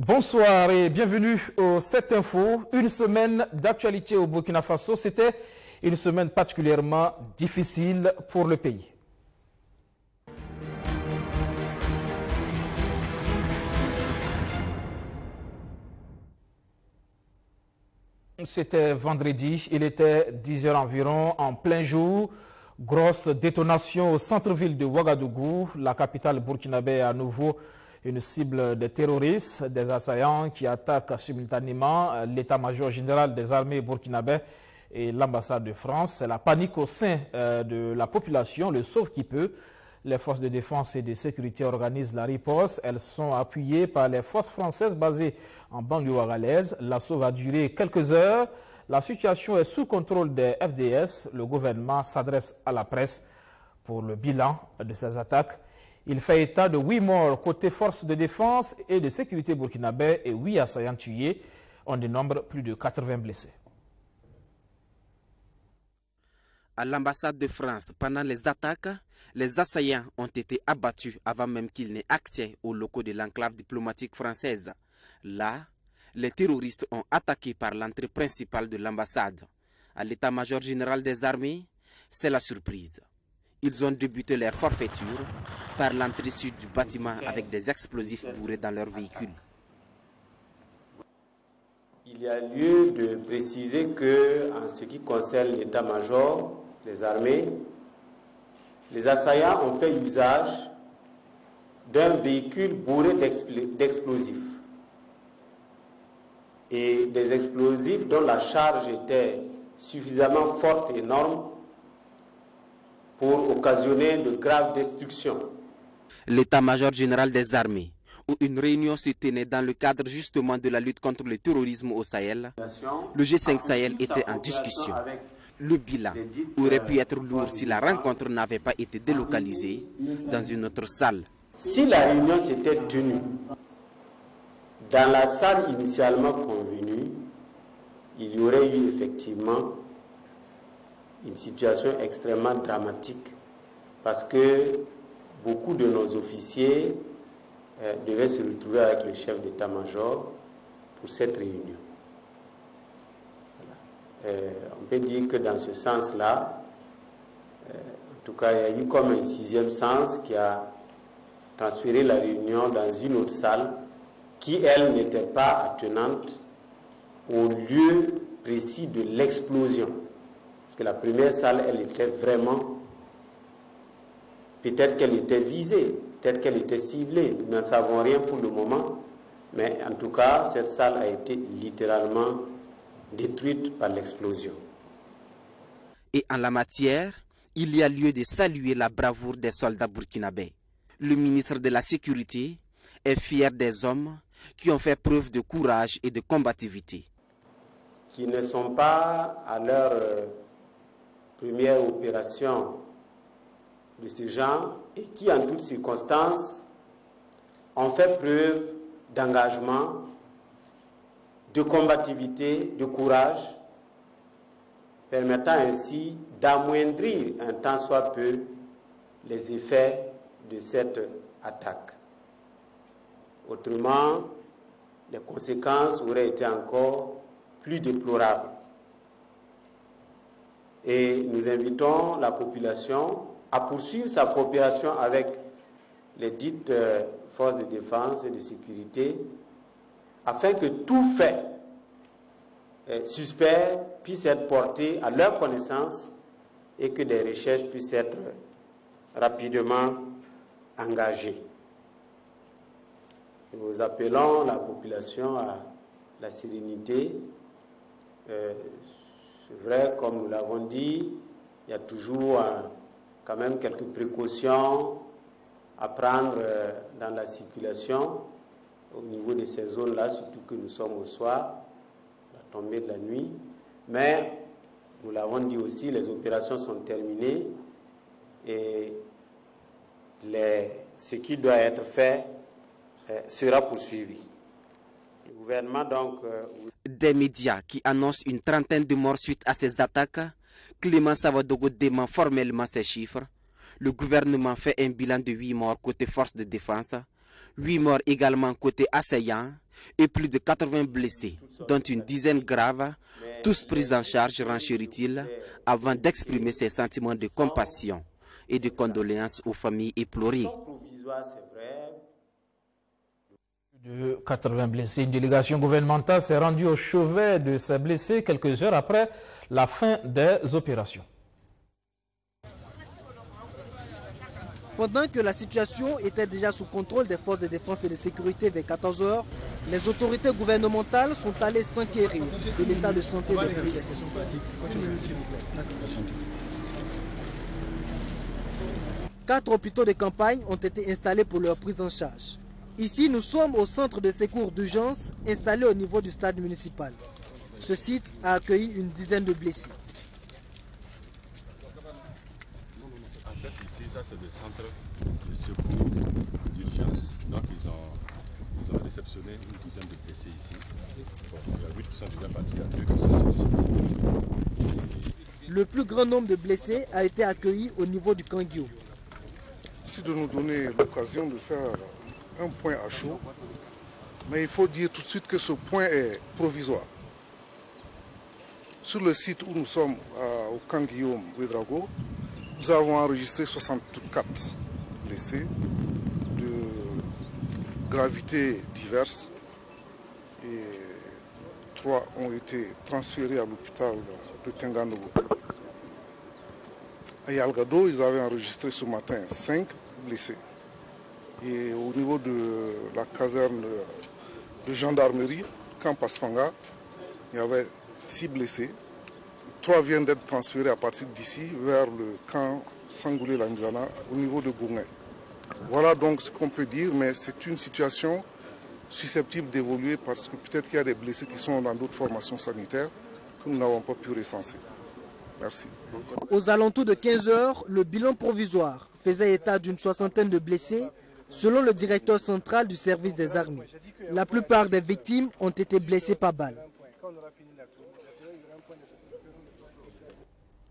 Bonsoir et bienvenue au 7 Info. Une semaine d'actualité au Burkina Faso. C'était une semaine particulièrement difficile pour le pays. C'était vendredi, il était 10 h environ, en plein jour. Grosse détonation au centre-ville de Ouagadougou. La capitale burkinabé est à nouveau une cible des terroristes, des assaillants qui attaquent simultanément l'état-major général des armées burkinabé et l'ambassade de France. C'est la panique au sein de la population, le sauve qui peut. Les forces de défense et de sécurité organisent la riposte. Elles sont appuyées par les forces françaises basées en banlieue ouagalaise. L'assaut va durer quelques heures. La situation est sous contrôle des FDS. Le gouvernement s'adresse à la presse pour le bilan de ces attaques. Il fait état de 8 morts côté forces de défense et de sécurité burkinabé et 8 assaillants tués. On dénombre plus de 80 blessés. À l'ambassade de France, pendant les attaques, les assaillants ont été abattus avant même qu'ils n'aient accès aux locaux de l'enclave diplomatique française. Là, les terroristes ont attaqué par l'entrée principale de l'ambassade. À l'état-major général des armées, c'est la surprise. Ils ont débuté leur forfaiture par l'entrée sud du bâtiment avec des explosifs bourrés dans leurs véhicules. Il y a lieu de préciser que, en ce qui concerne l'état-major, les armées, les assaillants ont fait usage d'un véhicule bourré d'explosifs. Et des explosifs dont la charge était suffisamment forte et énorme pour occasionner de graves destructions. L'état-major général des armées, où une réunion se tenait dans le cadre justement de la lutte contre le terrorisme au Sahel, le G5 Sahel était en discussion. Le bilan aurait pu être lourd si la rencontre n'avait pas été délocalisée dans une autre salle. Si la réunion s'était tenue dans la salle initialement convenue, il y aurait eu effectivement une situation extrêmement dramatique parce que beaucoup de nos officiers devaient se retrouver avec le chef d'état-major pour cette réunion. On peut dire que dans ce sens-là, en tout cas, il y a eu comme un sixième sens qui a transféré la réunion dans une autre salle qui, elle, n'était pas attenante au lieu précis de l'explosion. Parce que la première salle, elle était vraiment, peut-être qu'elle était visée, peut-être qu'elle était ciblée. Nous n'en savons rien pour le moment, mais en tout cas, cette salle a été littéralement détruite par l'explosion. Et en la matière, il y a lieu de saluer la bravoure des soldats burkinabés. Le ministre de la Sécurité est fier des hommes qui ont fait preuve de courage et de combativité. Qui ne sont pas à leur première opération de ce genre et qui, en toutes circonstances, ont fait preuve d'engagement, de combativité, de courage, permettant ainsi d'amoindrir un tant soit peu les effets de cette attaque. Autrement, les conséquences auraient été encore plus déplorables. Et nous invitons la population à poursuivre sa coopération avec les dites forces de défense et de sécurité afin que tout fait suspect puisse être porté à leur connaissance et que des recherches puissent être rapidement engagées. Nous appelons la population à la sérénité. C'est vrai, comme nous l'avons dit, il y a toujours quand même quelques précautions à prendre dans la circulation au niveau de ces zones-là, surtout que nous sommes au soir, la tombée de la nuit. Mais, nous l'avons dit aussi, les opérations sont terminées et ce qui doit être fait sera poursuivi. Le gouvernement, donc... Des médias qui annoncent une trentaine de morts suite à ces attaques, Clément Savadogo dément formellement ces chiffres. Le gouvernement fait un bilan de 8 morts côté forces de défense, 8 morts également côté assaillant et plus de 80 blessés, dont une dizaine graves, tous pris en charge, renchérit-il, avant d'exprimer ses sentiments de compassion et de condoléances aux familles éplorées. De 80 blessés, une délégation gouvernementale s'est rendue au chevet de ces blessés quelques heures après la fin des opérations. Pendant que la situation était déjà sous contrôle des forces de défense et de sécurité vers 14 h, les autorités gouvernementales sont allées s'enquérir de l'état de santé des blessés. 4 hôpitaux de campagne ont été installés pour leur prise en charge. Ici, nous sommes au centre de secours d'urgence installé au niveau du stade municipal. Ce site a accueilli une dizaine de blessés. En fait, ici, ça c'est le centre de secours d'urgence. Donc, ils ont réceptionné une dizaine de blessés ici. Bon, il y a 8 qui sont déjà partis, il y a 2 qui sont sur le site. Le plus grand nombre de blessés a été accueilli au niveau du camp Guillaume. Merci de nous donner l'occasion de faire un point à chaud, mais il faut dire tout de suite que ce point est provisoire. Sur le site où nous sommes, au camp Guillaume Ouédraogo, nous avons enregistré 64 blessés de gravité diverses et 3 ont été transférés à l'hôpital de Tenganogo. À Yalgado, ils avaient enregistré ce matin 5 blessés. Et au niveau de la caserne de gendarmerie, camp Paspanga, il y avait 6 blessés. 3 viennent d'être transférés à partir d'ici vers le camp Sangoulé-Lanzana au niveau de Gournet. Voilà donc ce qu'on peut dire, mais c'est une situation susceptible d'évoluer parce que peut-être qu'il y a des blessés qui sont dans d'autres formations sanitaires que nous n'avons pas pu recenser. Merci. Aux alentours de 15 h, le bilan provisoire faisait état d'une 60aine de blessés, selon le directeur central du service des armées. La plupart des victimes ont été blessées par balle.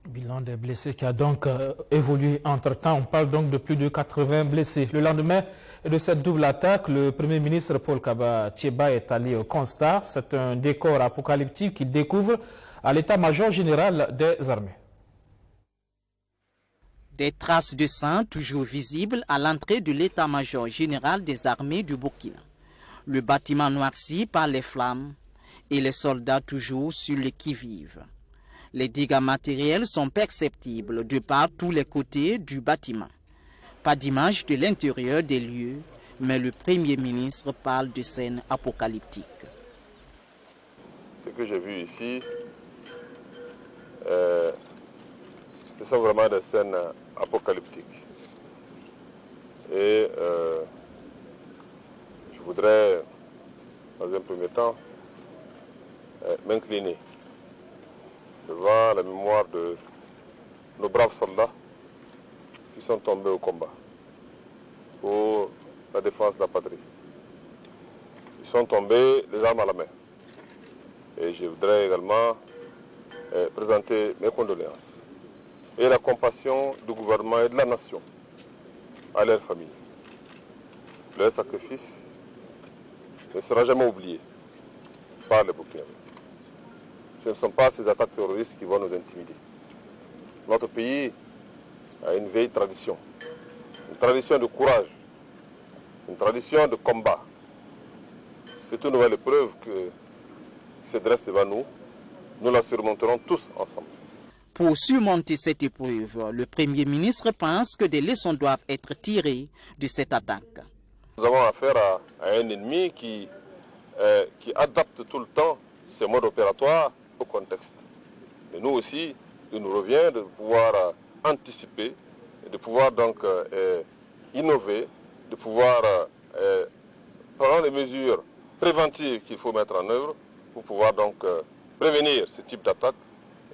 Bilan des blessés qui a donc évolué entre-temps. On parle donc de plus de 80 blessés. Le lendemain de cette double attaque, le Premier ministre Paul Kaba-Thiéba est allé au constat. C'est un décor apocalyptique qu'il découvre à l'état-major général des armées. Des traces de sang toujours visibles à l'entrée de l'état-major général des armées du Burkina. Le bâtiment noirci par les flammes et les soldats toujours sur le qui-vive. Les dégâts matériels sont perceptibles de par tous les côtés du bâtiment. Pas d'image de l'intérieur des lieux, mais le Premier ministre parle de scènes apocalyptiques. Ce que j'ai vu ici, ce sont vraiment des scènes apocalyptiques. Et je voudrais, dans un premier temps, m'incliner devant la mémoire de nos braves soldats qui sont tombés au combat pour la défense de la patrie. Ils sont tombés les armes à la main. Et je voudrais également présenter mes condoléances et la compassion du gouvernement et de la nation à leurs familles. Leur sacrifice ne sera jamais oublié par les Burkinabés. Ce ne sont pas ces attaques terroristes qui vont nous intimider. Notre pays a une vieille tradition, une tradition de courage, une tradition de combat. C'est une nouvelle épreuve qui se dresse devant nous. Nous la surmonterons tous ensemble. Pour surmonter cette épreuve, le Premier ministre pense que des leçons doivent être tirées de cette attaque. Nous avons affaire à un ennemi qui adapte tout le temps ses modes opératoires au contexte. Et nous aussi, il nous revient de pouvoir anticiper, de pouvoir donc innover, de pouvoir prendre les mesures préventives qu'il faut mettre en œuvre pour pouvoir donc prévenir ce type d'attaque.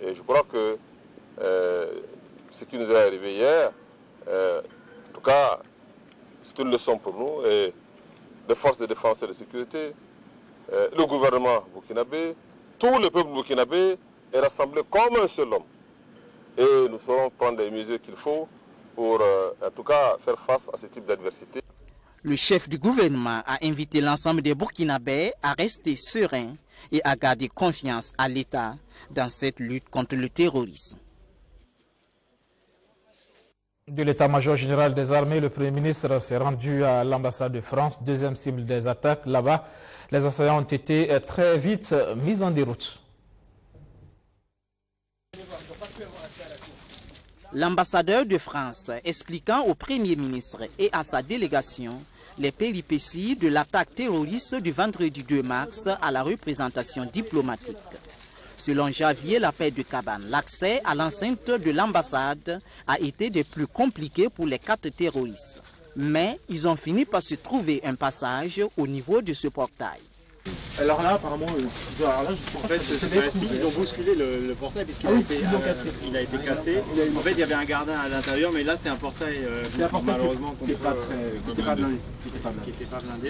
Et je crois que ce qui nous est arrivé hier, en tout cas, c'est une leçon pour nous et les forces de défense et de sécurité, le gouvernement burkinabé, tout le peuple burkinabé est rassemblé comme un seul homme. Et nous saurons prendre les mesures qu'il faut pour, en tout cas, faire face à ce type d'adversité. Le chef du gouvernement a invité l'ensemble des Burkinabés à rester sereins et à garder confiance à l'État dans cette lutte contre le terrorisme. De l'état-major général des armées, le Premier ministre s'est rendu à l'ambassade de France, deuxième cible des attaques. Là-bas, les assaillants ont été très vite mis en déroute. L'ambassadeur de France expliquant au Premier ministre et à sa délégation les péripéties de l'attaque terroriste du vendredi 2 mars à la représentation diplomatique. Selon Javier Lapet de Cabane, l'accès à l'enceinte de l'ambassade a été des plus compliqués pour les 4 terroristes. Mais ils ont fini par se trouver un passage au niveau de ce portail. Alors là, apparemment, en fait, ils ont bousculé le portail puisqu'il a été cassé. En fait, il y avait un gardien à l'intérieur, mais là, c'est un portail malheureusement qui n'était pas blindé.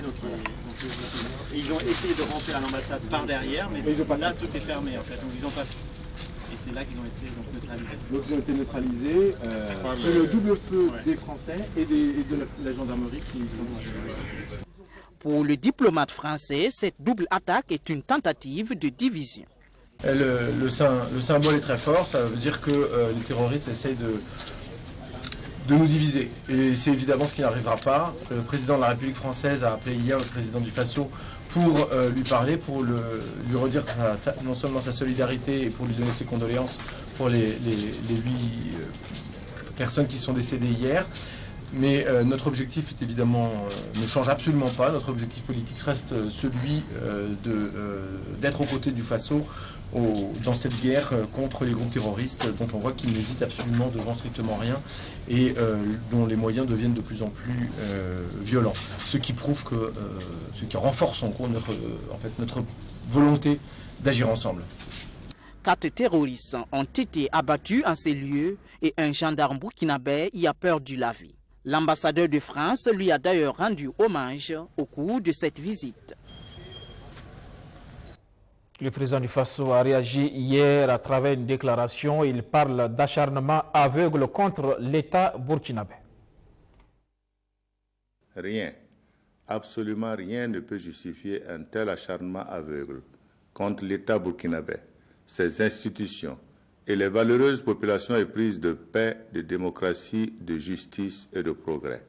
Donc, ils ont essayé de rentrer à l'ambassade par derrière, mais là, tout est fermé en fait. Donc, ils n'ont pas fait. Et c'est là qu'ils ont été neutralisés. Donc, ils ont été neutralisés. C'est le double feu des Français et de la gendarmerie qui ont. Pour le diplomate français, cette double attaque est une tentative de division. Le symbole est très fort, ça veut dire que les terroristes essayent de nous diviser. Et c'est évidemment ce qui n'arrivera pas. Le président de la République française a appelé hier le président du Faso pour lui parler, pour lui redire non seulement sa solidarité et pour lui donner ses condoléances pour les 8 personnes qui sont décédées hier. Mais notre objectif est évidemment ne change absolument pas. Notre objectif politique reste celui d'être aux côtés du Faso dans cette guerre contre les groupes terroristes dont on voit qu'ils n'hésitent absolument devant strictement rien et dont les moyens deviennent de plus en plus violents. Ce qui prouve ce qui renforce en gros notre volonté d'agir ensemble. 4 terroristes ont été abattus en ces lieux et un gendarme burkinabé y a perdu la vie. L'ambassadeur de France lui a d'ailleurs rendu hommage au cours de cette visite. Le président du Faso a réagi hier à travers une déclaration. Il parle d'acharnement aveugle contre l'État burkinabé. Rien, absolument rien ne peut justifier un tel acharnement aveugle contre l'État burkinabé, ses institutions, et les valeureuses populations éprises de paix, de démocratie, de justice et de progrès.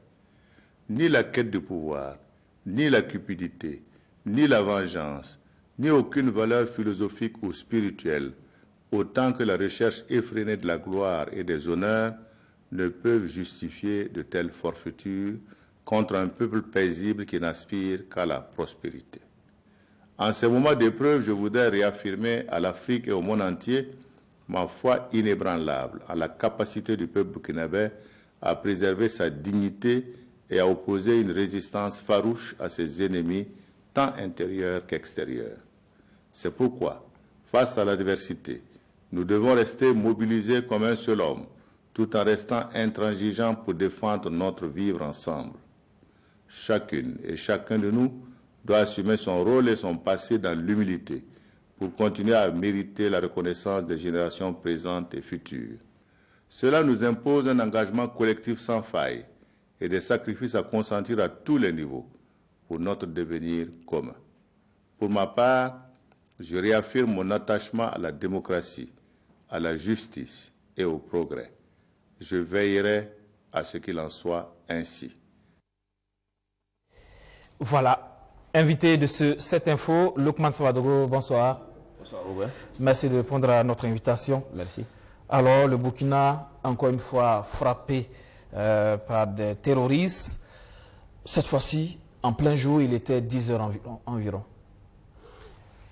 Ni la quête du pouvoir, ni la cupidité, ni la vengeance, ni aucune valeur philosophique ou spirituelle, autant que la recherche effrénée de la gloire et des honneurs, ne peuvent justifier de telles forfaitures contre un peuple paisible qui n'aspire qu'à la prospérité. En ces moments d'épreuve, je voudrais réaffirmer à l'Afrique et au monde entier ma foi inébranlable à la capacité du peuple burkinabé à préserver sa dignité et à opposer une résistance farouche à ses ennemis, tant intérieurs qu'extérieurs. C'est pourquoi, face à l'adversité, nous devons rester mobilisés comme un seul homme, tout en restant intransigeants pour défendre notre vivre ensemble. Chacune et chacun de nous doit assumer son rôle et son passé dans l'humilité, pour continuer à mériter la reconnaissance des générations présentes et futures. Cela nous impose un engagement collectif sans faille et des sacrifices à consentir à tous les niveaux pour notre devenir commun. Pour ma part, je réaffirme mon attachement à la démocratie, à la justice et au progrès. Je veillerai à ce qu'il en soit ainsi. Voilà, invité de cette info, Lukman Savadogo, bonsoir. Bonsoir Robert. Merci de répondre à notre invitation. Merci. Alors, le Burkina, encore une fois, frappé par des terroristes. Cette fois-ci, en plein jour, il était 10 heures environ.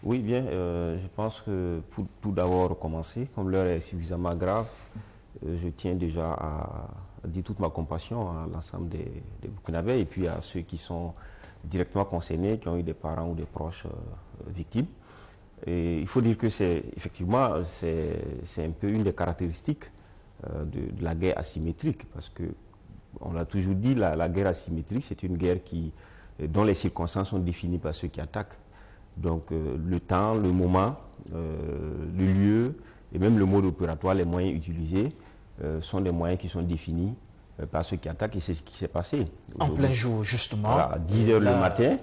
Oui, bien, je pense que pour tout d'abord commencer, comme l'heure est suffisamment grave, je tiens déjà à dire toute ma compassion à l'ensemble des Burkinabés et puis à ceux qui sont directement concernés, qui ont eu des parents ou des proches victimes. Et il faut dire que c'est effectivement c'est un peu une des caractéristiques de la guerre asymétrique, parce que on l'a toujours dit, la guerre asymétrique, c'est une guerre dont les circonstances sont définies par ceux qui attaquent. Donc le temps, le moment, le lieu et même le mode opératoire, les moyens utilisés sont des moyens qui sont définis par ceux qui attaquent, et c'est ce qui s'est passé. En plein jour, justement. Voilà, à 10 h le matin,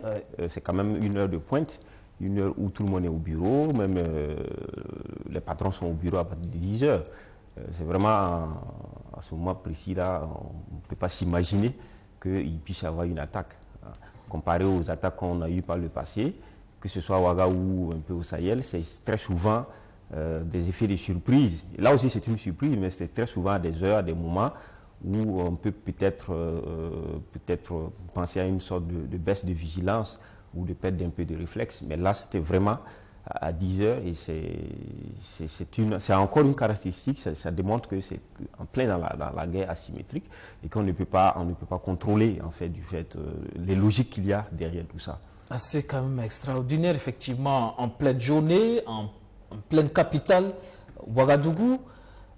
c'est quand même une heure de pointe, une heure où tout le monde est au bureau, même les patrons sont au bureau à partir de 10 h. C'est vraiment à ce moment précis-là, on ne peut pas s'imaginer qu'il puisse y avoir une attaque. Comparé aux attaques qu'on a eues par le passé, que ce soit à Ouaga ou un peu au Sahel, c'est très souvent des effets de surprise. Et là aussi, c'est une surprise, mais c'est très souvent à des heures, à des moments où on peut peut-être penser à une sorte de baisse de vigilance ou de perte d'un peu de réflexe. Mais là, c'était vraiment à 10 h et c'est encore une caractéristique, ça démontre que c'est en plein dans la guerre asymétrique et qu'on ne peut pas contrôler en fait, les logiques qu'il y a derrière tout ça. C'est quand même extraordinaire, effectivement, en pleine journée, en pleine capitale, Ouagadougou.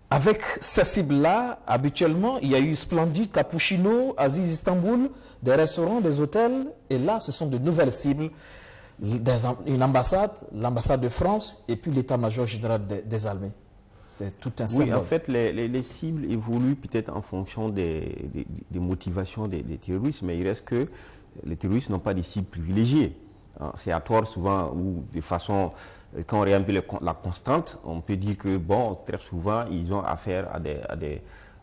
Avec ces cibles-là, habituellement, il y a eu Splendide, Cappuccino, Aziz Istanbul, des restaurants, des hôtels. Et là, ce sont de nouvelles cibles. Une ambassade, l'ambassade de France, et puis l'état-major général des armées. C'est tout un symbole. Oui, en fait, les cibles évoluent peut-être en fonction des motivations des terroristes, mais il reste que les terroristes n'ont pas des cibles privilégiées. C'est à tort souvent, ou de façon, quand on regarde un peu la constante, on peut dire que, bon, très souvent, ils ont affaire à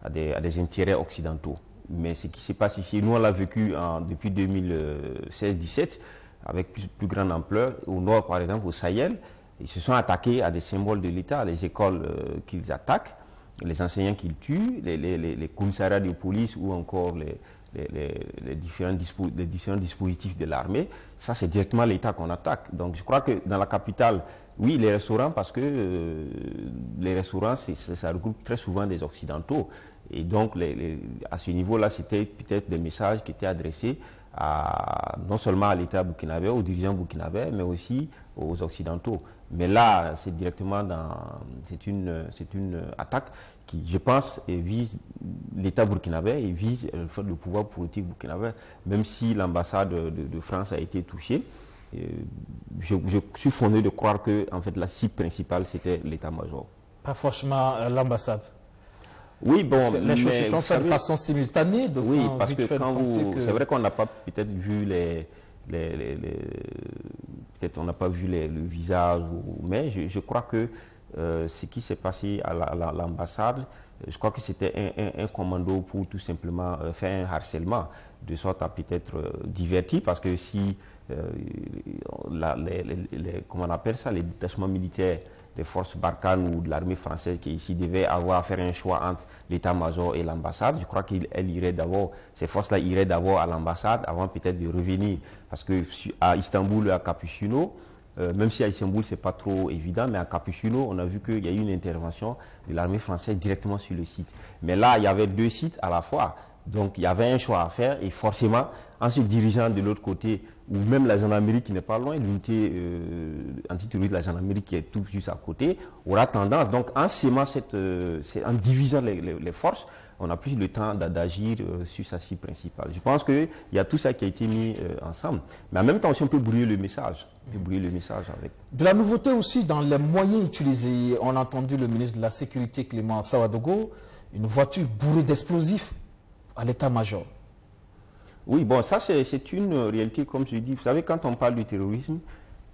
des intérêts occidentaux. Mais ce qui se passe ici, nous on l'a vécu depuis 2016-17, avec plus grande ampleur, au nord par exemple, au Sahel, ils se sont attaqués à des symboles de l'État, les écoles qu'ils attaquent, les enseignants qu'ils tuent, les commissariats de police ou encore les différents dispositifs de l'armée. Ça, c'est directement l'État qu'on attaque. Donc je crois que dans la capitale, oui, les restaurants, parce que les restaurants, ça regroupe très souvent des Occidentaux. Et donc, à ce niveau-là, c'était peut-être des messages qui étaient adressés non seulement à l'État burkinabé, aux dirigeants burkinabés, mais aussi aux Occidentaux. Mais là, c'est directement c'est une attaque qui, je pense, vise l'État burkinabé et vise le pouvoir politique burkinabé, même si l'ambassade de France a été touchée. Je suis fondé de croire que en fait, la cible principale, c'était l'état-major. Pas forcément l'ambassade. Oui, bon, les choses se sont faites de façon simultanée. Oui, parce que c'est vrai qu'on n'a pas peut-être vu peut-être on n'a pas vu le visage, mais je crois que ce qui s'est passé à l'ambassade, je crois que c'était un commando pour tout simplement faire un harcèlement, de sorte à peut-être divertir, parce que si comment on appelle ça, les détachements militaires des forces Barkhane ou de l'armée française qui ici devaient avoir à faire un choix entre l'état-major et l'ambassade, je crois ces forces-là iraient d'abord à l'ambassade avant peut-être de revenir. Parce que à Istanbul et à Cappuccino, même si à Istanbul c'est pas trop évident, mais à Cappuccino, on a vu qu'il y a eu une intervention de l'armée française directement sur le site. Mais là, il y avait deux sites à la fois. Donc il y avait un choix à faire et forcément, en se dirigeant de l'autre côté, ou même la gendarmerie qui n'est pas loin, l'unité antiterroriste de la gendarmerie qui est tout juste à côté, aura tendance, donc en sémant en divisant les forces, on a plus le temps d'agir sur sa cible principale. Je pense qu'il y a tout ça qui a été mis ensemble. Mais en même temps aussi, on peut brouiller le message. Avec. De la nouveauté aussi dans les moyens utilisés. On a entendu le ministre de la Sécurité, Clément Sawadogo, une voiture bourrée d'explosifs à l'état-major. Oui, bon, ça c'est une réalité, comme je dis. Vous savez, quand on parle du terrorisme,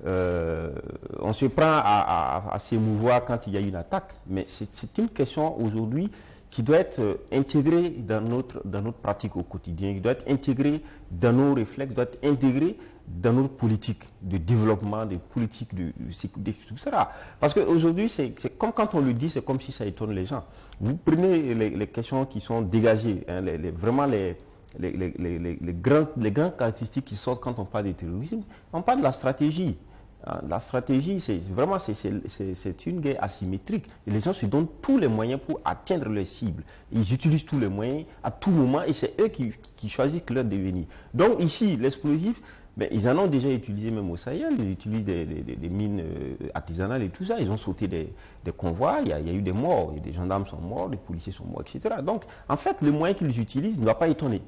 on se prend à s'émouvoir quand il y a une attaque. Mais c'est une question aujourd'hui qui doit être intégrée dans notre pratique au quotidien, qui doit être intégrée dans nos réflexes, doit être intégrée dans notre politique de développement, de politique de tout ça. Parce qu'aujourd'hui, c'est comme quand on le dit, c'est comme si ça étonne les gens. Vous prenez les questions qui sont dégagées, hein, vraiment les grandes caractéristiques qui sortent quand on parle de terrorisme, on parle de la stratégie. La stratégie, c'est une guerre asymétrique. Et les gens se donnent tous les moyens pour atteindre leurs cibles. Ils utilisent tous les moyens à tout moment et c'est eux qui choisissent leur devenir. Donc ici, l'explosif, ils en ont déjà utilisé même au Sahel. Ils utilisent des mines artisanales et tout ça. Ils ont sauté des convois. Il y a eu des morts. Des gendarmes sont morts, des policiers sont morts, etc. Donc, en fait, le moyen qu'ils utilisent ne doit pas étonner.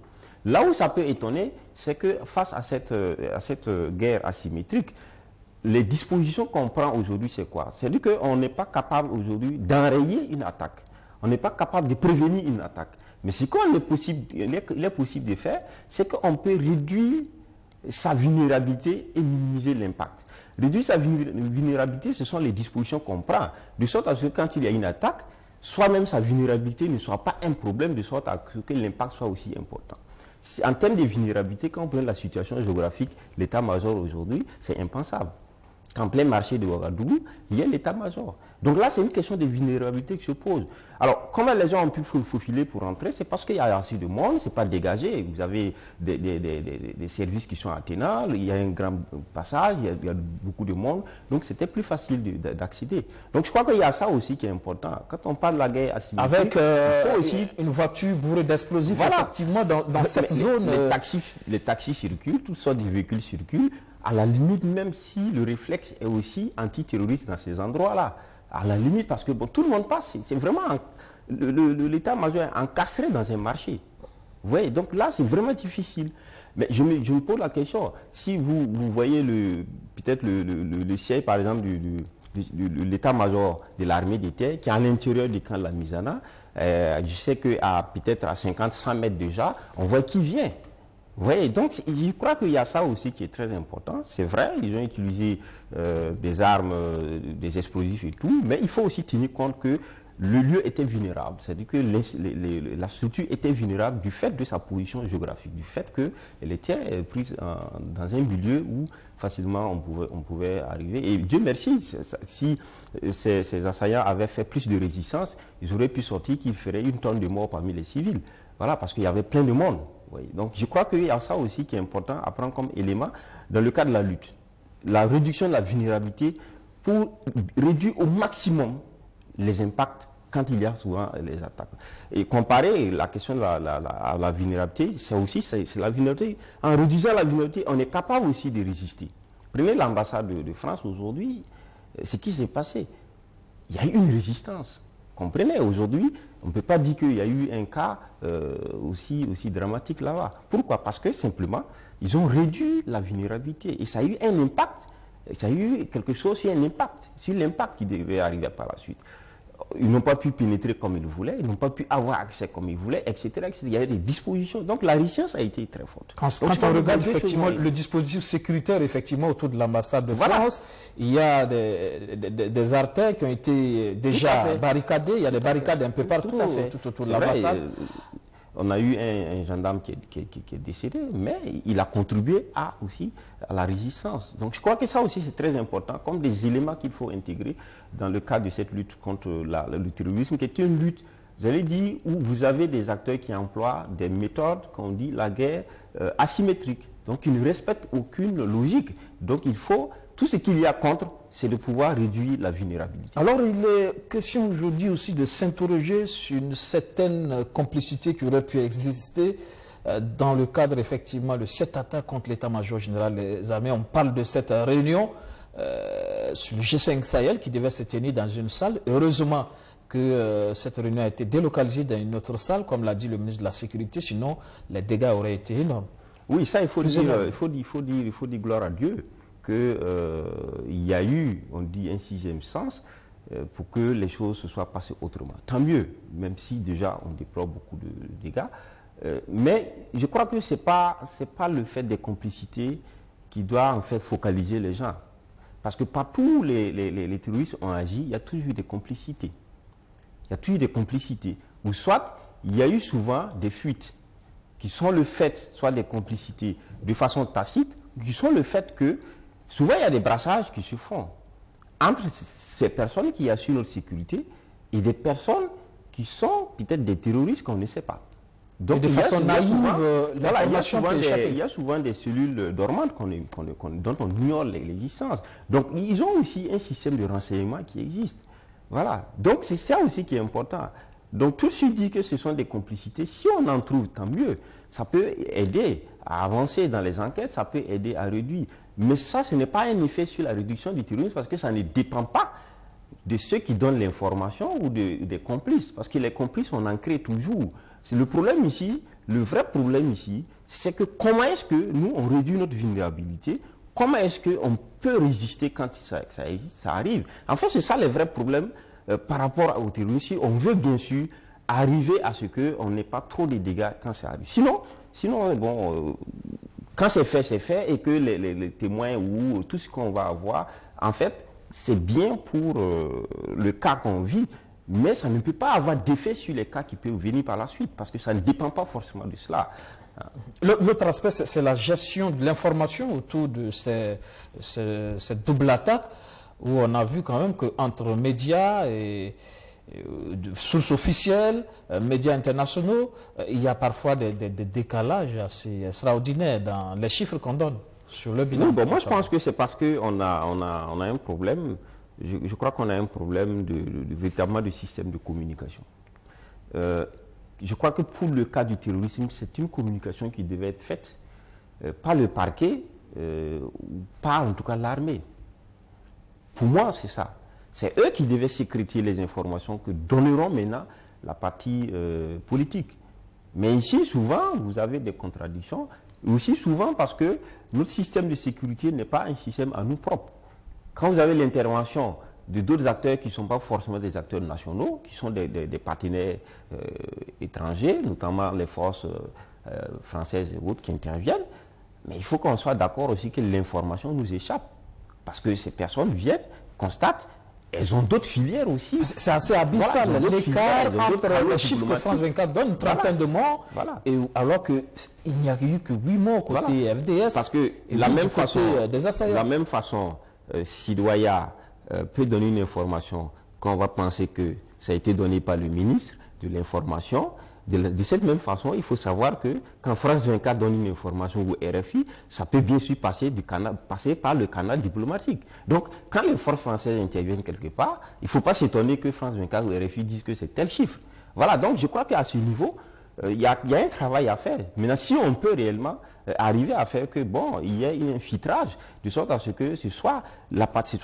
Là où ça peut étonner, c'est que face à cette guerre asymétrique, les dispositions qu'on prend aujourd'hui, c'est quoi? C'est-à-dire qu'on n'est pas capable aujourd'hui d'enrayer une attaque. On n'est pas capable de prévenir une attaque. Mais ce qu'il est possible de faire, c'est qu'on peut réduire sa vulnérabilité et minimiser l'impact. Réduire sa vulnérabilité, ce sont les dispositions qu'on prend, de sorte à ce que quand il y a une attaque, soit-même sa vulnérabilité ne soit pas un problème, de sorte à ce que l'impact soit aussi important. En termes de vulnérabilité, quand on prend la situation géographique, l'état-major aujourd'hui, c'est impensable. En plein marché de Ouagadougou, il y a l'état-major. Donc là, c'est une question de vulnérabilité qui se pose. Alors, comment les gens ont pu faufiler pour entrer? C'est parce qu'il y a assez de monde, c'est pas dégagé. Vous avez des services qui sont attenables, il y a un grand passage, il y a beaucoup de monde. Donc, c'était plus facile d'accéder. Donc, je crois qu'il y a ça aussi qui est important. Quand on parle de la guerre asymétrique, avec il faut aussi une voiture bourrée d'explosifs, voilà, effectivement, dans cette zone. Les taxis circulent, toutes sortes de véhicules circulent. À la limite, même si le réflexe est aussi antiterroriste dans ces endroits-là. À la limite, parce que bon, tout le monde passe. C'est vraiment l'état-major encastré dans un marché. Vous voyez, donc là, c'est vraiment difficile. Mais je me pose la question. Si vous voyez peut-être le siège, par exemple, de l'état-major de l'armée de terre, qui est à l'intérieur du camp de la Misana, je sais qu'à peut-être à 50-100 mètres déjà, on voit qui vient. Vous voyez, donc je crois qu'il y a ça aussi qui est très important. C'est vrai, ils ont utilisé des armes, des explosifs et tout, mais il faut aussi tenir compte que le lieu était vulnérable. C'est-à-dire que la structure était vulnérable du fait de sa position géographique, du fait qu'elle était prise dans un milieu où facilement on pouvait arriver. Et Dieu merci, si ces assaillants avaient fait plus de résistance, ils auraient pu sortir qu'il ferait 1 tonne de morts parmi les civils. Voilà, parce qu'il y avait plein de monde. Oui. Donc je crois qu'il y a ça aussi qui est important à prendre comme élément dans le cadre de la lutte. La réduction de la vulnérabilité pour réduire au maximum les impacts quand il y a souvent les attaques. Et comparer la question de la vulnérabilité, c'est la vulnérabilité. En réduisant la vulnérabilité, on est capable aussi de résister. Prenez l'ambassade de France aujourd'hui, ce qui s'est passé. Il y a eu une résistance. Comprenez, aujourd'hui, on ne peut pas dire qu'il y a eu un cas aussi dramatique là-bas. Pourquoi? Parce que simplement, ils ont réduit la vulnérabilité. Et ça a eu un impact. Ça a eu quelque chose sur un impact. Sur l'impact qui devait arriver par la suite. Ils n'ont pas pu pénétrer comme ils voulaient, ils n'ont pas pu avoir accès comme ils voulaient, etc., etc. Il y avait des dispositions. Donc la résistance a été très forte. Quand on regarde effectivement le dispositif sécuritaire effectivement autour de l'ambassade de France, il y a des artères qui ont été déjà barricadées, il y a des barricades un peu partout tout autour de l'ambassade. On a eu un gendarme qui est décédé, mais il a contribué aussi à la résistance. Donc je crois que ça aussi c'est très important, comme des éléments qu'il faut intégrer dans le cadre de cette lutte contre le terrorisme, qui est une lutte, j'allais dire, où vous avez des acteurs qui emploient des méthodes, qu'on dit la guerre asymétrique. Donc ils ne respectent aucune logique. Donc il faut, tout ce qu'il y a contre, c'est de pouvoir réduire la vulnérabilité. Alors il est question aujourd'hui aussi de s'interroger sur une certaine complicité qui aurait pu exister dans le cadre effectivement de cette attaque contre l'état-major général des armées. On parle de cette réunion sur le G5 Sahel qui devait se tenir dans une salle. Heureusement que cette réunion a été délocalisée dans une autre salle, comme l'a dit le ministre de la Sécurité, sinon les dégâts auraient été énormes. Oui, ça il faut dire gloire à Dieu qu'il y a eu, on dit, un 6e sens pour que les choses se soient passées autrement. Tant mieux, même si déjà on déplore beaucoup de dégâts. Mais je crois que ce n'est pas le fait des complicités qui doit en fait focaliser les gens. Parce que partout les terroristes ont agi, il y a toujours eu des complicités. Il y a toujours des complicités. Ou soit, il y a eu souvent des fuites qui sont le fait, soit des complicités de façon tacite, qui sont le fait que souvent il y a des brassages qui se font entre ces personnes qui assurent notre sécurité et des personnes qui sont peut-être des terroristes qu'on ne sait pas. Donc, et de façon naïve, il y a souvent des cellules dormantes dont on ignore l'existence. Donc ils ont aussi un système de renseignement qui existe. Voilà. Donc c'est ça aussi qui est important. Donc tout ce qui dit que ce sont des complicités, si on en trouve, tant mieux. Ça peut aider à avancer dans les enquêtes, ça peut aider à réduire. Mais ça, ce n'est pas un effet sur la réduction du terrorisme parce que ça ne dépend pas de ceux qui donnent l'information ou des complices. Parce que les complices, on en crée toujours. C'est le problème ici, le vrai problème ici, c'est que comment est-ce que nous, on réduit notre vulnérabilité? Comment est-ce qu'on peut résister quand ça arrive? En fait, c'est ça le vrai problème par rapport au terrorisme. On veut bien sûr arriver à ce qu'on n'ait pas trop de dégâts quand ça arrive. Sinon bon, quand c'est fait, et que les témoins ou tout ce qu'on va avoir, en fait, c'est bien pour le cas qu'on vit, mais ça ne peut pas avoir d'effet sur les cas qui peuvent venir par la suite, parce que ça ne dépend pas forcément de cela. L'autre aspect, c'est la gestion de l'information autour de cette double attaque, où on a vu quand même qu'entre médias et sources officielles, médias internationaux, il y a parfois des décalages assez extraordinaires dans les chiffres qu'on donne sur le bilan. Oui, bon, moi je pense que c'est parce qu'on a un problème, je crois qu'on a un problème véritablement de système de communication. Je crois que pour le cas du terrorisme, c'est une communication qui devait être faite par le parquet, par en tout cas l'armée. Pour moi, c'est ça. C'est eux qui devaient sécréter les informations que donneront maintenant la partie politique. Mais ici, souvent, vous avez des contradictions. Aussi souvent parce que notre système de sécurité n'est pas un système à nous propre. Quand vous avez l'intervention de d'autres acteurs qui ne sont pas forcément des acteurs nationaux, qui sont des partenaires étrangers, notamment les forces françaises et autres qui interviennent, mais il faut qu'on soit d'accord aussi que l'information nous échappe. Parce que ces personnes viennent, constatent, elles ont d'autres filières aussi. C'est assez abyssal, voilà, l'écart entre les chiffres que France 24 donne, une trentaine de morts, et alors qu'il n'y a eu que 8 morts côté FDS. Parce que la même façon, Sidoya peut donner une information qu'on va penser que ça a été donné par le ministre de l'information. De cette même façon, il faut savoir que quand France 24 donne une information au RFI, ça peut bien sûr passer par le canal diplomatique. Donc, quand les forces françaises interviennent quelque part, il ne faut pas s'étonner que France 24 ou RFI disent que c'est tel chiffre. Voilà, donc je crois qu'à ce niveau, il y a un travail à faire. Maintenant, si on peut réellement arriver à faire que, bon, il y ait un filtrage, de sorte à ce que ce soit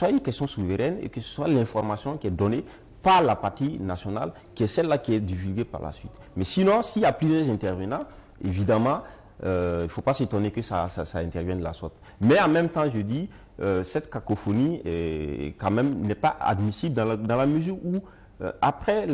une question souveraine et que ce soit l'information qui est donnée par la partie nationale, qui est celle-là qui est divulguée par la suite. Mais sinon, s'il y a plusieurs intervenants, évidemment, il ne faut pas s'étonner que ça intervienne de la sorte. Mais en même temps, je dis, cette cacophonie quand même n'est pas admissible dans la mesure où, après,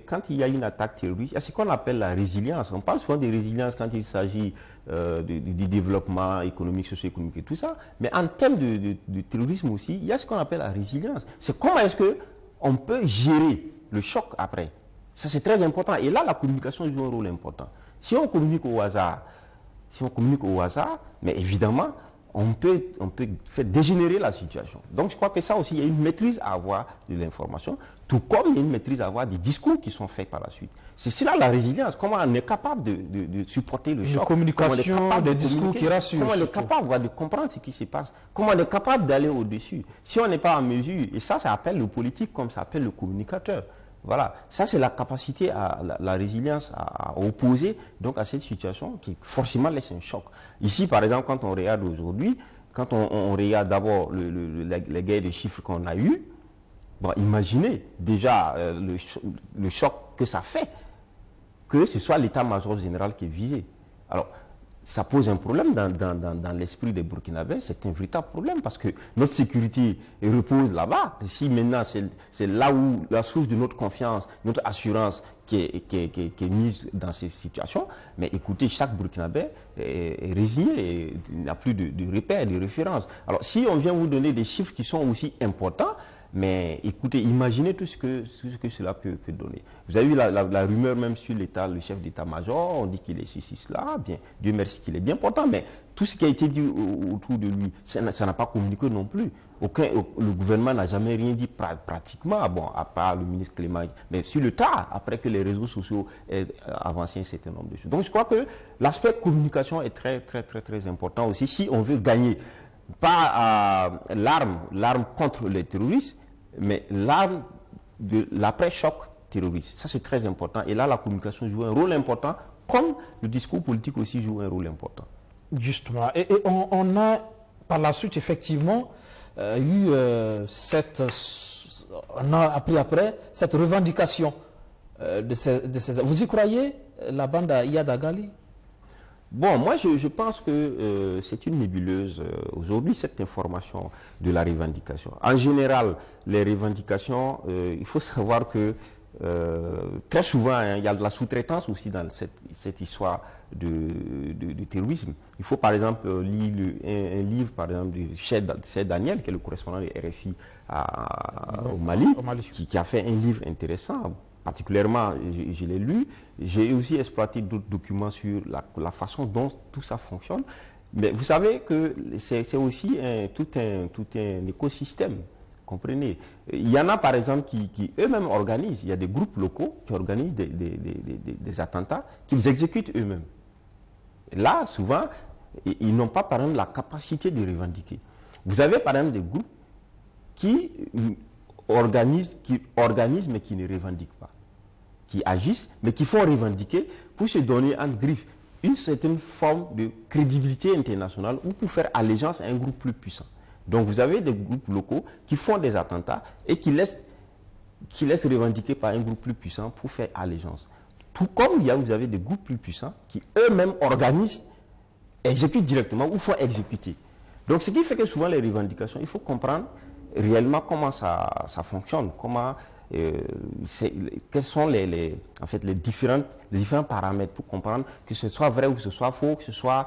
quand il y a une attaque terroriste, il y a ce qu'on appelle la résilience. On parle souvent de résilience quand il s'agit du développement économique, socio-économique et tout ça. Mais en termes de terrorisme aussi, il y a ce qu'on appelle la résilience. C'est comment est-ce qu'on peut gérer le choc après. Ça, c'est très important. Et là, la communication joue un rôle important. Si on communique au hasard, mais évidemment, on peut faire dégénérer la situation. Donc, je crois que ça aussi, il y a une maîtrise à avoir de l'information, tout comme il y a une maîtrise à avoir des discours qui sont faits par la suite. C'est cela la résilience, comment on est capable de supporter le choc. Une communication, des discours qui rassurent. Comment on est capable de comprendre ce qui se passe. Comment on est capable d'aller au-dessus. Si on n'est pas en mesure, et ça appelle le politique comme ça appelle le communicateur. Voilà, ça c'est la capacité à la résilience à opposer donc à cette situation qui forcément laisse un choc. Ici par exemple quand on regarde aujourd'hui, quand on regarde d'abord les guerres de chiffres qu'on a eu, bon, imaginez déjà le choc que ça fait, que ce soit l'état-major général qui est visé. Alors, ça pose un problème dans l'esprit des Burkinabés, c'est un véritable problème parce que notre sécurité repose là-bas. Si maintenant c'est là où la source de notre confiance, notre assurance qui est mise dans ces situations, mais écoutez, chaque Burkinabé est résigné et il n'a plus de repères, de références. Alors si on vient vous donner des chiffres qui sont aussi importants, mais écoutez, imaginez tout ce que cela peut donner. Vous avez vu la rumeur même sur l'État, le chef d'État-major, on dit qu'il est ceci, cela, bien, Dieu merci qu'il est bien portant, mais tout ce qui a été dit autour de lui, ça n'a pas communiqué non plus. Le gouvernement n'a jamais rien dit pratiquement, bon, à part le ministre Clément, mais sur le tas, après que les réseaux sociaux aient avancé un certain nombre de choses. Donc je crois que l'aspect communication est très, très, très, très important aussi, si on veut gagner, pas l'arme contre les terroristes, mais l'arme de l'après-choc terroriste. Ça, c'est très important. Et là, la communication joue un rôle important, comme le discours politique aussi joue un rôle important. Justement. Et on a, par la suite, effectivement, eu on a appris après cette revendication de ces... Vous y croyez, la bande à Iyad Agali? Bon, moi, je pense que c'est une nébuleuse aujourd'hui, cette information de la revendication. En général, les revendications, il faut savoir que très souvent, hein, il y a de la sous-traitance aussi dans cette histoire de terrorisme. Il faut par exemple lire un livre par exemple de Cheikh Daniel, qui est le correspondant de RFI au Mali, qui a fait un livre intéressant. Particulièrement, je l'ai lu. J'ai aussi exploité d'autres documents sur la façon dont tout ça fonctionne. Mais vous savez que c'est aussi tout un écosystème. Comprenez. Il y en a par exemple qui eux-mêmes organisent. Il y a des groupes locaux qui organisent des attentats qu'ils exécutent eux-mêmes. Là, souvent, ils n'ont pas par exemple la capacité de revendiquer. Vous avez par exemple des groupes qui organisent mais qui ne revendiquent pas. Qui agissent mais qui font revendiquer pour se donner en griffe une certaine forme de crédibilité internationale ou pour faire allégeance à un groupe plus puissant. Donc vous avez des groupes locaux qui font des attentats et qui laissent revendiquer par un groupe plus puissant pour faire allégeance. Tout comme vous avez des groupes plus puissants qui eux-mêmes organisent, exécutent directement ou font exécuter. Donc ce qui fait que souvent les revendications, il faut comprendre réellement comment ça fonctionne, quels sont les différents paramètres pour comprendre que ce soit vrai ou que ce soit faux, que ce soit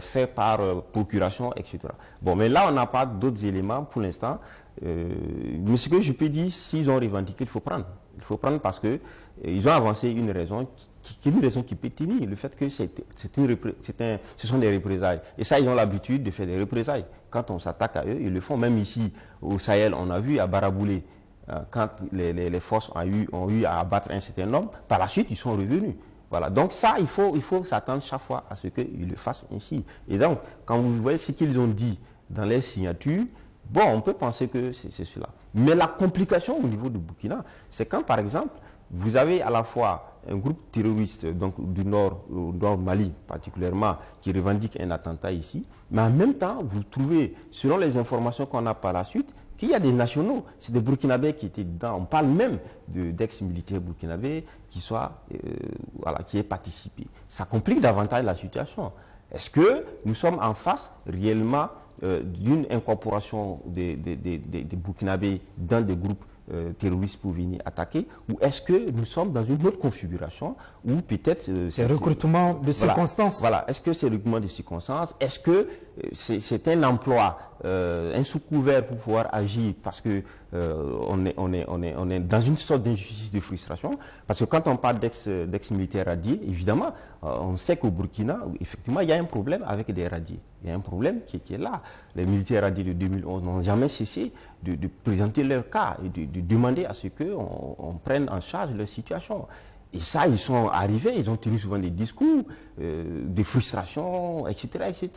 fait par procuration, etc. Bon, mais là, on n'a pas d'autres éléments pour l'instant. Mais ce que je peux dire, s'ils ont revendiqué, il faut prendre. Il faut prendre parce qu'ils ont avancé une raison qui peut tenir. Le fait que ce sont des représailles. Et ça, ils ont l'habitude de faire des représailles. Quand on s'attaque à eux, ils le font. Même ici, au Sahel, on a vu à Baraboulé, quand les forces ont eu à abattre un certain nombre, par la suite, ils sont revenus. Voilà. Donc ça, il faut s'attendre chaque fois à ce qu'ils le fassent ainsi. Et donc, quand vous voyez ce qu'ils ont dit dans les signatures, bon, on peut penser que c'est cela. Mais la complication au niveau du Burkina, c'est quand, par exemple, vous avez à la fois un groupe terroriste donc du nord Mali particulièrement, qui revendique un attentat ici, mais en même temps, vous trouvez, selon les informations qu'on a par la suite, qu'il y a des nationaux, c'est des Burkinabés qui étaient dedans. On parle même d'ex-militaires burkinabés qui aient participé. Ça complique davantage la situation. Est-ce que nous sommes en face réellement d'une incorporation des Burkinabés dans des groupes terroristes pour venir attaquer, ou est-ce que nous sommes dans une autre configuration où peut-être... c'est recrutement de circonstances. Voilà, est-ce que c'est recrutement de circonstances? Est-ce que c'est un emploi, un sous-couvert pour pouvoir agir parce que on est dans une sorte d'injustice de frustration? Parce que quand on parle d'ex-militaires radiés, évidemment, on sait qu'au Burkina, effectivement, il y a un problème avec des radiés. Il y a un problème qui est là. Les militaires radiés de 2011 n'ont jamais cessé de présenter leur cas et de demander à ce qu'on prenne en charge leur situation. Et ça, ils sont arrivés, ils ont tenu souvent des discours, des frustrations, etc., etc.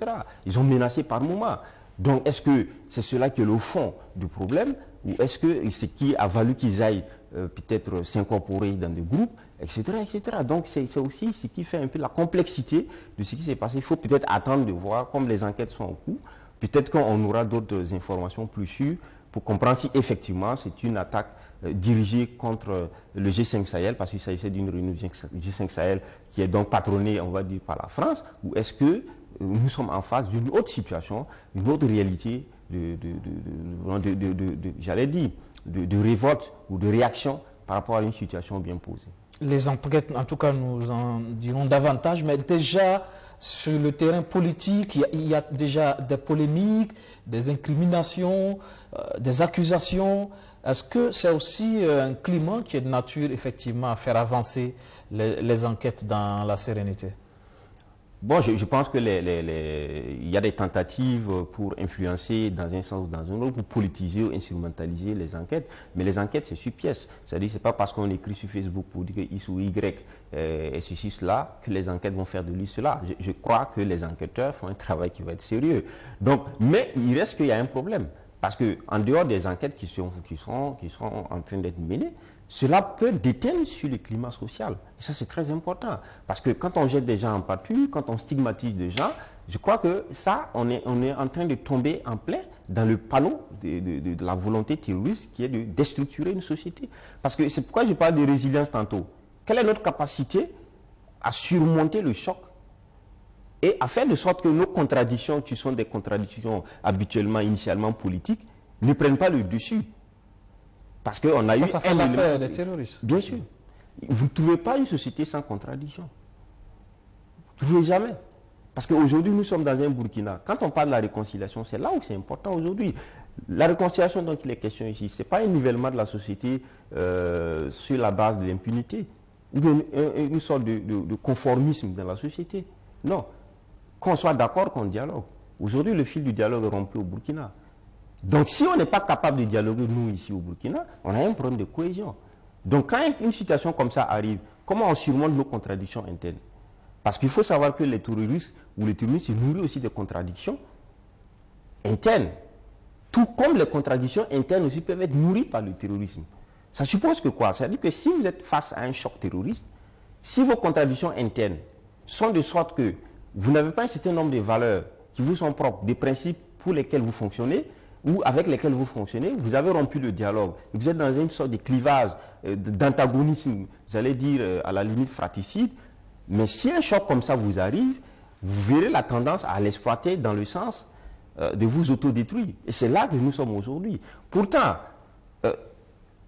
Ils ont menacé par moments. Donc, est-ce que c'est cela qui est le fond du problème, ou est-ce que c'est qui a valu qu'ils aillent peut-être s'incorporer dans des groupes, etc., etc. Donc, c'est aussi ce qui fait un peu la complexité de ce qui s'est passé. Il faut peut-être attendre de voir, comme les enquêtes sont en cours, peut-être qu'on aura d'autres informations plus sûres pour comprendre si effectivement c'est une attaque dirigée contre le G5 Sahel, parce qu'il s'agissait d'une réunion du G5 Sahel qui est donc patronnée, on va dire, par la France, ou est-ce que nous sommes en face d'une autre situation, d'une autre réalité j'allais dire, de révolte ou de réaction par rapport à une situation bien posée. Les enquêtes, en tout cas, nous en dirons davantage, mais déjà, sur le terrain politique, il y a déjà des polémiques, des incriminations, des accusations. Est-ce que c'est aussi un climat qui est de nature, effectivement, à faire avancer les enquêtes dans la sérénité? Bon, je pense que il y a des tentatives pour influencer dans un sens ou dans un autre, pour politiser ou instrumentaliser les enquêtes. Mais les enquêtes, c'est sur pièce. C'est-à-dire, c'est pas parce qu'on écrit sur Facebook pour dire que X ou Y est ceci, cela, que les enquêtes vont faire de lui cela. Je crois que les enquêteurs font un travail qui va être sérieux. Donc, mais il reste qu'il y a un problème. Parce qu'en dehors des enquêtes qui sont en train d'être menées, cela peut déteindre sur le climat social. Et ça, c'est très important. Parce que quand on jette des gens en pâture, quand on stigmatise des gens, je crois que ça, on est en train de tomber en plein dans le panneau de la volonté terroriste qui est de déstructurer une société. Parce que c'est pourquoi je parle de résilience tantôt. Quelle est notre capacité à surmonter le choc et à faire de sorte que nos contradictions, qui sont des contradictions habituellement, initialement politiques, ne prennent pas le dessus? Parce qu'on a eu ça fait l'affaire des terroristes. Bien sûr. Vous ne trouvez pas une société sans contradiction. Vous ne trouvez jamais. Parce qu'aujourd'hui, nous sommes dans un Burkina. Quand on parle de la réconciliation, c'est là où c'est important aujourd'hui. La réconciliation dont il est question ici, ce n'est pas un nivellement de la société sur la base de l'impunité ou une sorte de conformisme dans la société. Non. Qu'on soit d'accord qu'on dialogue. Aujourd'hui, le fil du dialogue est rompu au Burkina. Donc, si on n'est pas capable de dialoguer, nous, ici au Burkina, on a un problème de cohésion. Donc, quand une situation comme ça arrive, comment on surmonte nos contradictions internes? Parce qu'il faut savoir que les terroristes ou les terroristes se nourrissent aussi de contradictions internes. Tout comme les contradictions internes aussi peuvent être nourries par le terrorisme. Ça suppose que quoi? C'est-à-dire que si vous êtes face à un choc terroriste, si vos contradictions internes sont de sorte que vous n'avez pas un certain nombre de valeurs qui vous sont propres, des principes pour lesquels vous fonctionnez, ou avec lesquels vous fonctionnez, vous avez rompu le dialogue. Vous êtes dans une sorte de clivage, d'antagonisme, j'allais dire à la limite fratricide. Mais si un choc comme ça vous arrive, vous verrez la tendance à l'exploiter dans le sens de vous autodétruire. Et c'est là que nous sommes aujourd'hui. Pourtant,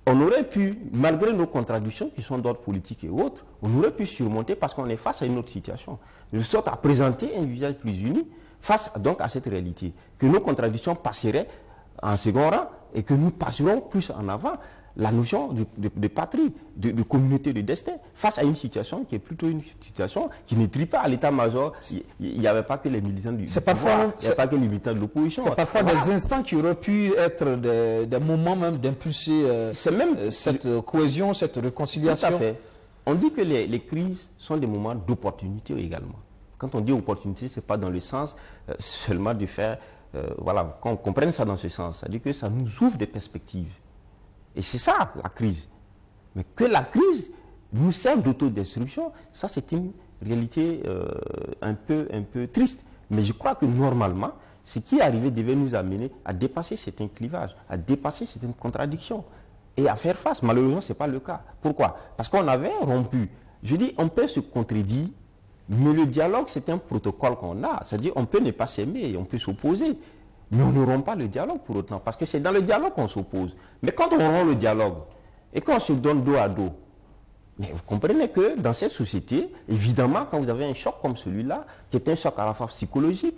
on aurait pu, malgré nos contradictions qui sont d'ordre politique et autres, on aurait pu surmonter parce qu'on est face à une autre situation. De sorte à présenter un visage plus uni face donc à cette réalité. Que nos contradictions passeraient en second rang et que nous passerons plus en avant la notion de patrie, de communauté de destin, face à une situation qui est plutôt une situation qui ne trie pas à l'état-major. Il n'y avait pas que les militants du pouvoir, il n'y avait pas que les militants de l'opposition. C'est parfois des instants qui auraient pu être des moments même d'impulser cette cohésion, cette réconciliation. Tout à fait. On dit que les crises sont des moments d'opportunité également. Quand on dit opportunité, ce n'est pas dans le sens seulement de faire... voilà, qu'on comprenne ça dans ce sens. C'est-à-dire que ça nous ouvre des perspectives. Et c'est ça, la crise. Mais que la crise nous serve d'autodestruction, ça c'est une réalité un peu triste. Mais je crois que normalement, ce qui est arrivé devait nous amener à dépasser certains clivages, à dépasser certaines contradictions et à faire face. Malheureusement, ce n'est pas le cas. Pourquoi? Parce qu'on avait rompu. Je dis, on peut se contredire, mais le dialogue, c'est un protocole qu'on a. C'est-à-dire, on peut ne pas s'aimer, on peut s'opposer. Mais on ne rompt pas le dialogue pour autant, parce que c'est dans le dialogue qu'on s'oppose. Mais quand on rompt le dialogue, et qu'on se donne dos à dos, mais vous comprenez que dans cette société, évidemment, quand vous avez un choc comme celui-là, qui est un choc à la fois psychologique,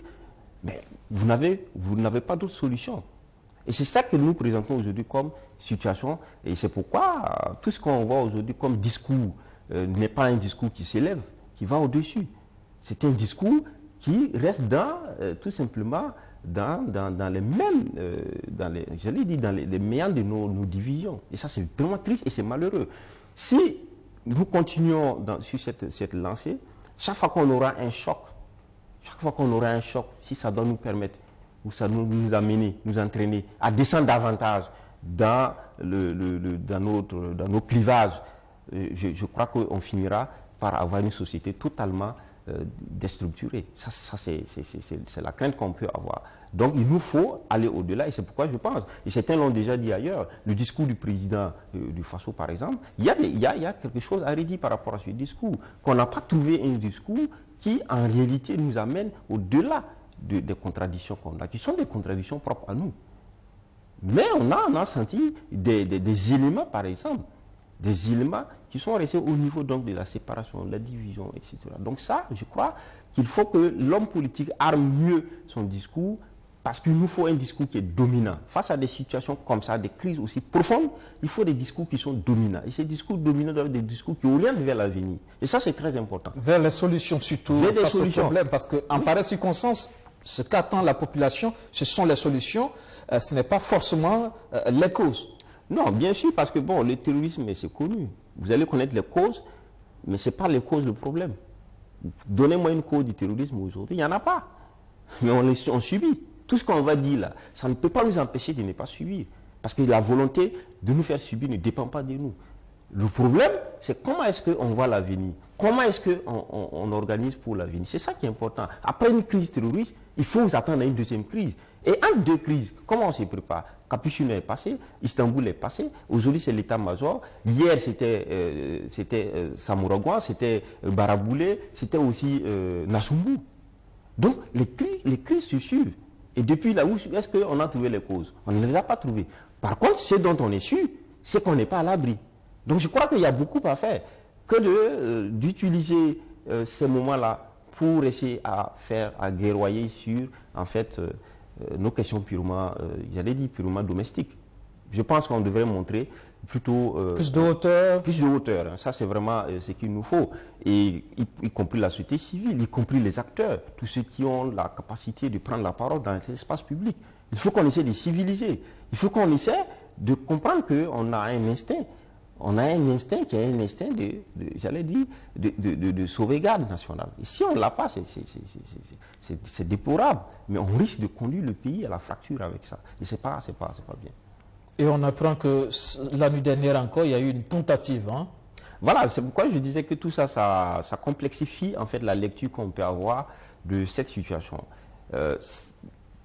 mais vous n'avez pas d'autre solution. Et c'est ça que nous présentons aujourd'hui comme situation, et c'est pourquoi tout ce qu'on voit aujourd'hui comme discours n'est pas un discours qui s'élève, qui va au-dessus. C'est un discours qui reste tout simplement dans les mêmes, j'allais dire, dans les méandres de nos divisions. Et ça, c'est vraiment triste et c'est malheureux. Si nous continuons sur cette lancée, chaque fois qu'on aura un choc, si ça doit nous permettre, ou ça nous amener, nous entraîner à descendre davantage dans nos clivages, je crois qu'on finira par avoir une société totalement déstructurée. Ça c'est la crainte qu'on peut avoir. Donc il nous faut aller au-delà et c'est pourquoi je pense, et certains l'ont déjà dit ailleurs, le discours du président du Faso par exemple, il y a quelque chose à redire par rapport à ce discours, qu'on n'a pas trouvé un discours qui en réalité nous amène au-delà des contradictions qu'on a, qui sont des contradictions propres à nous. Mais on a senti des éléments par exemple, des éléments qui sont restés au niveau donc de la séparation, de la division, etc. Donc ça, je crois qu'il faut que l'homme politique arme mieux son discours parce qu'il nous faut un discours qui est dominant. Face à des situations comme ça, des crises aussi profondes, il faut des discours qui sont dominants. Et ces discours dominants doivent être des discours qui orientent vers l'avenir. Et ça, c'est très important. Vers les solutions surtout, vers des solutions. Problème, parce qu'en pareille circonstance, ce qu'attend la population, ce sont les solutions, ce n'est pas forcément les causes. Non, bien sûr, parce que bon, le terrorisme, c'est connu. Vous allez connaître les causes, mais ce n'est pas les causes le problème. Donnez-moi une cause du terrorisme aujourd'hui, il n'y en a pas. Mais on subit. Tout ce qu'on va dire là, ça ne peut pas nous empêcher de ne pas subir. Parce que la volonté de nous faire subir ne dépend pas de nous. Le problème, c'est comment est-ce qu'on voit l'avenir? Comment est-ce qu'on organise pour l'avenir? C'est ça qui est important. Après une crise terroriste, il faut vous attendre à une deuxième crise. Et entre deux crises, comment on se prépare? Capuchino est passé, Istanbul est passé, aujourd'hui c'est l'état-major, hier c'était Samouragouan, c'était Baraboulé, c'était aussi Nassumbu. Donc les crises se suivent. Et depuis là où est-ce qu'on a trouvé les causes? On ne les a pas trouvées. Par contre, ce dont on est sûr, c'est qu'on n'est pas à l'abri. Donc je crois qu'il y a beaucoup à faire que d'utiliser ces moments-là pour essayer à guerroyer sur, en fait, nos questions purement, j'allais dire purement domestiques. Je pense qu'on devrait montrer plutôt... plus de hauteur. Plus de hauteur, hein. Ça c'est vraiment ce qu'il nous faut. Et y compris la société civile, y compris les acteurs, tous ceux qui ont la capacité de prendre la parole dans l'espace public. Il faut qu'on essaie de civiliser. Il faut qu'on essaie de comprendre qu'on a un instinct. On a un instinct qui est un instinct j'allais dire, de sauvegarde nationale. Et si on ne l'a pas, c'est déplorable. Mais on risque de conduire le pays à la fracture avec ça. Et c'est pas bien. Et on apprend que la nuit dernière encore, il y a eu une tentative. Hein? Voilà, c'est pourquoi je disais que tout ça, ça complexifie en fait la lecture qu'on peut avoir de cette situation.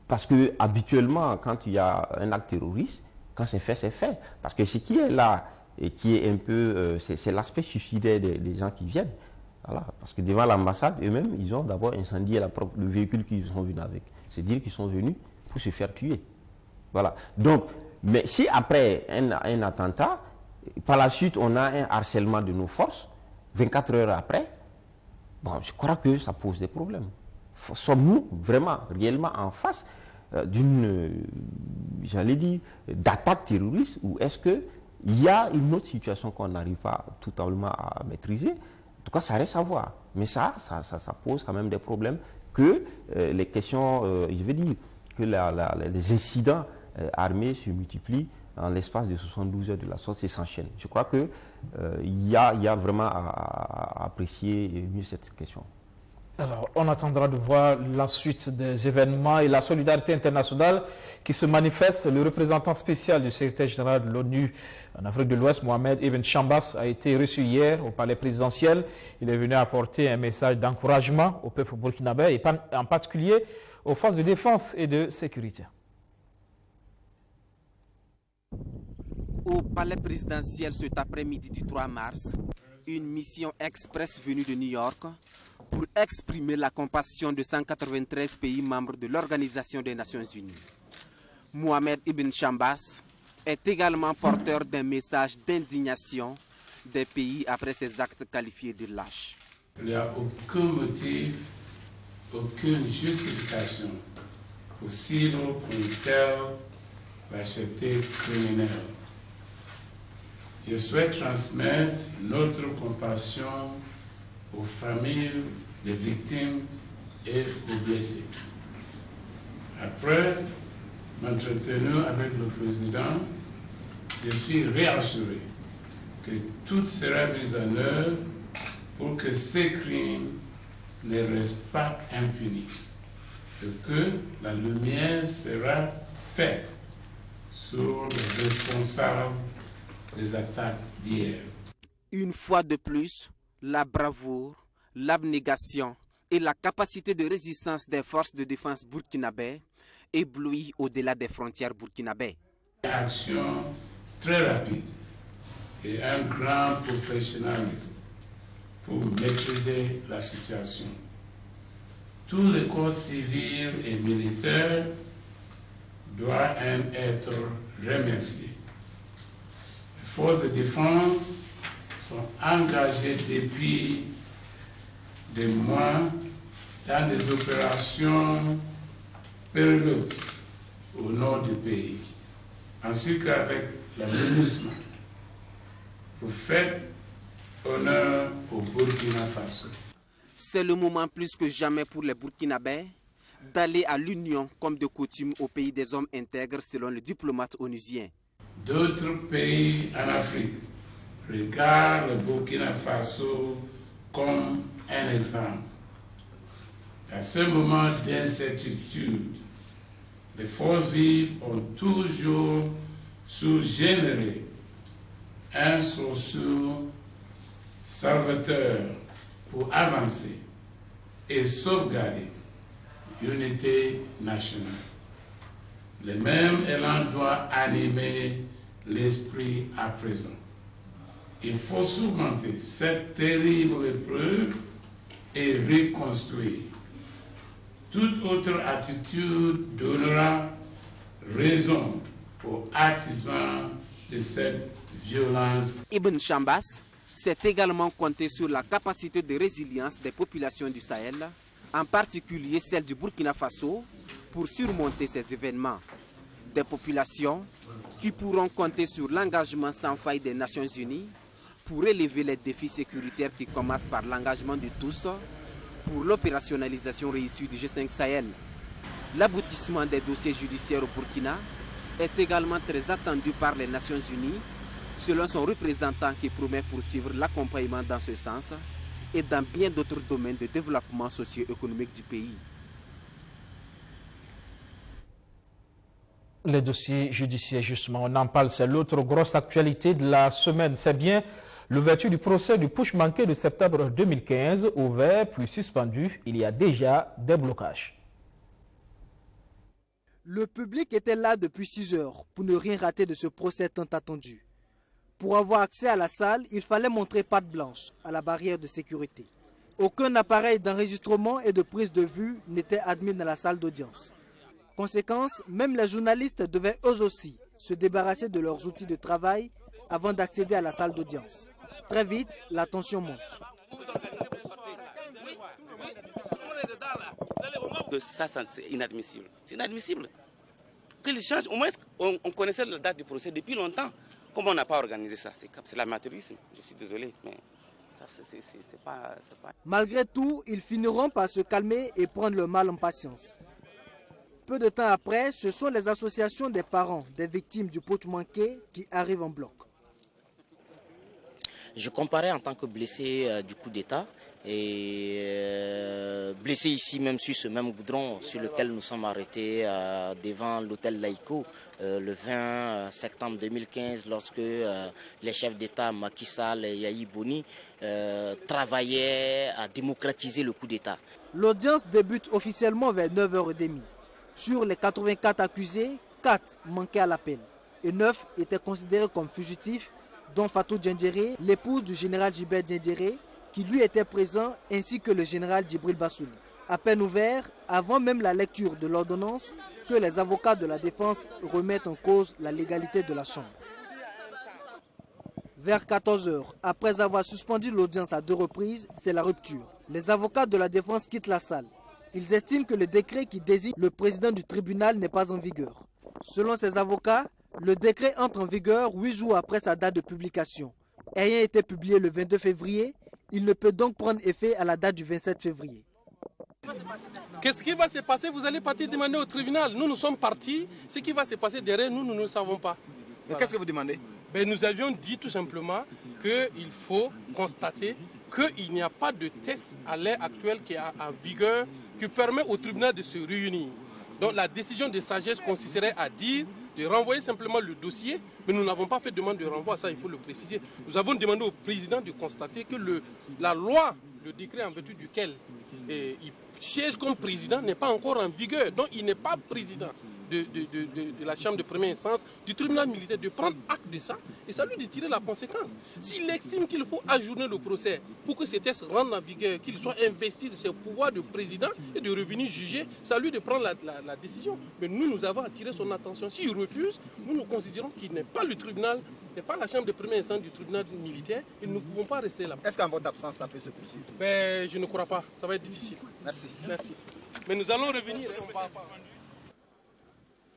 Parce que habituellement, quand il y a un acte terroriste, quand c'est fait, c'est fait. Parce que ce qui est là, et qui est un peu, c'est l'aspect suicidaire des gens qui viennent. Voilà. Parce que devant l'ambassade, eux-mêmes, ils ont d'abord incendié le véhicule qu'ils sont venus avec. C'est dire qu'ils sont venus pour se faire tuer. Voilà. Donc, mais si après un attentat, par la suite, on a un harcèlement de nos forces, 24 heures après, bon, je crois que ça pose des problèmes. Sommes-nous vraiment, réellement en face d'une, j'allais dire, d'attaque terroriste, ou est-ce qu'il y a une autre situation qu'on n'arrive pas totalement à maîtriser? En tout cas, ça reste à voir. Mais ça pose quand même des problèmes que les questions, je veux dire, que les incidents armés se multiplient en l'espace de 72 heures de la sorte et s'enchaînent. Je crois qu'il y a vraiment à apprécier mieux cette question. Alors, on attendra de voir la suite des événements et la solidarité internationale qui se manifeste. Le représentant spécial du secrétaire général de l'ONU en Afrique de l'Ouest, Mohamed Ibn Chambas, a été reçu hier au palais présidentiel. Il est venu apporter un message d'encouragement au peuple burkinabé et en particulier aux forces de défense et de sécurité. Au palais présidentiel cet après-midi du 3 mars, une mission express venue de New York pour exprimer la compassion de 193 pays membres de l'Organisation des Nations Unies. Mohamed Ibn Chambas est également porteur d'un message d'indignation des pays après ces actes qualifiés de lâches. Il n'y a aucun motif, aucune justification possible pour une telle lâcheté criminelle. Je souhaite transmettre notre compassion aux familles des victimes et aux blessés. Après m'entretenir avec le président, je suis réassuré que tout sera mis en œuvre pour que ces crimes ne restent pas impunis et que la lumière sera faite sur les responsables des attaques d'hier. Une fois de plus, la bravoure, l'abnégation et la capacité de résistance des forces de défense burkinabè éblouit au-delà des frontières burkinabè. Une action très rapide et un grand professionnalisme pour maîtriser la situation. Tous les corps civils et militaires doivent être remerciés. Les forces de défense sont engagées depuis des mois dans des opérations périlleuses au nord du pays, ainsi qu'avec la MINUSMA. Vous faites honneur au Burkina Faso. C'est le moment plus que jamais pour les Burkinabés d'aller à l'union comme de coutume au pays des hommes intègres selon le diplomate onusien. D'autres pays en Afrique regardent le Burkina Faso comme un exemple. À ce moment d'incertitude, les forces vives ont toujours su générer un sursaut salvateur pour avancer et sauvegarder l'unité nationale. Le même élan doit animer l'esprit à présent. Il faut surmonter cette terrible épreuve et reconstruire. Toute autre attitude donnera raison aux artisans de cette violence. Ibn Chambas s'est également compté sur la capacité de résilience des populations du Sahel, en particulier celle du Burkina Faso, pour surmonter ces événements. Des populations qui pourront compter sur l'engagement sans faille des Nations Unies pour relever les défis sécuritaires qui commencent par l'engagement de tous pour l'opérationnalisation réussie du G5 Sahel. L'aboutissement des dossiers judiciaires au Burkina est également très attendu par les Nations Unies, selon son représentant qui promet poursuivre l'accompagnement dans ce sens et dans bien d'autres domaines de développement socio-économique du pays. Les dossiers judiciaires, justement, on en parle, c'est l'autre grosse actualité de la semaine. C'est bien l'ouverture du procès du putsch manqué de septembre 2015, ouvert puis suspendu. Il y a déjà des blocages. Le public était là depuis 6 heures pour ne rien rater de ce procès tant attendu. Pour avoir accès à la salle, il fallait montrer patte blanche à la barrière de sécurité. Aucun appareil d'enregistrement et de prise de vue n'était admis dans la salle d'audience. Conséquence, même les journalistes devaient eux aussi se débarrasser de leurs outils de travail avant d'accéder à la salle d'audience. Très vite, la tension monte. Ça, c'est inadmissible. C'est inadmissible. Qu'il change, au moins on connaissait la date du procès depuis longtemps. Comment on n'a pas organisé ça? C'est l'amateurisme. Je suis désolé, mais ça, c'est pas... Malgré tout, ils finiront par se calmer et prendre le mal en patience. Peu de temps après, ce sont les associations des parents des victimes du putsch manqué qui arrivent en bloc. Je comparais en tant que blessé du coup d'État et blessé ici même sur ce même goudron sur lequel nous sommes arrêtés devant l'hôtel Laïko le 20 septembre 2015 lorsque les chefs d'État Macky Sall et Yahi Boni travaillaient à démocratiser le coup d'État. L'audience débute officiellement vers 9h30. Sur les 84 accusés, 4 manquaient à l'appel et 9 étaient considérés comme fugitifs, dont Fatou Diendéré, l'épouse du général Gilbert Diendéré, qui lui était présent, ainsi que le général Djibril Bassouli. À peine ouvert, avant même la lecture de l'ordonnance, que les avocats de la défense remettent en cause la légalité de la Chambre. Vers 14h, après avoir suspendu l'audience à 2 reprises, c'est la rupture. Les avocats de la défense quittent la salle. Ils estiment que le décret qui désigne le président du tribunal n'est pas en vigueur. Selon ces avocats, le décret entre en vigueur 8 jours après sa date de publication. Ayant été publié le 22 février, il ne peut donc prendre effet à la date du 27 février. Qu'est-ce qui va se passer? Vous allez partir demander au tribunal. Nous sommes partis. Ce qui va se passer derrière nous, nous ne le savons pas. Mais qu'est-ce que vous demandez? Nous avions dit tout simplement qu'il faut constater qu'il n'y a pas de test à l'heure actuelle qui est en vigueur qui permet au tribunal de se réunir. Donc la décision de sagesse consisterait à dire de renvoyer simplement le dossier, mais nous n'avons pas fait demande de renvoi, ça il faut le préciser. Nous avons demandé au président de constater que la loi, le décret en vertu duquel il siège comme président n'est pas encore en vigueur. Donc il n'est pas président de la chambre de première instance, du tribunal militaire, de prendre acte de ça et ça lui de tirer la conséquence. S'il estime qu'il faut ajourner le procès pour que ces tests rendent en vigueur, qu'il soit investi de ses pouvoirs de président et de revenir juger, ça lui de prendre la décision. Mais nous avons attiré son attention. S'il refuse, nous considérons qu'il n'est pas le tribunal, n'est pas la chambre de première instance du tribunal militaire et nous ne pouvons pas rester là. Est-ce qu'en votre absence, ça peut se poursuivre? Je ne crois pas, ça va être difficile. Merci. Merci. Mais nous allons revenir.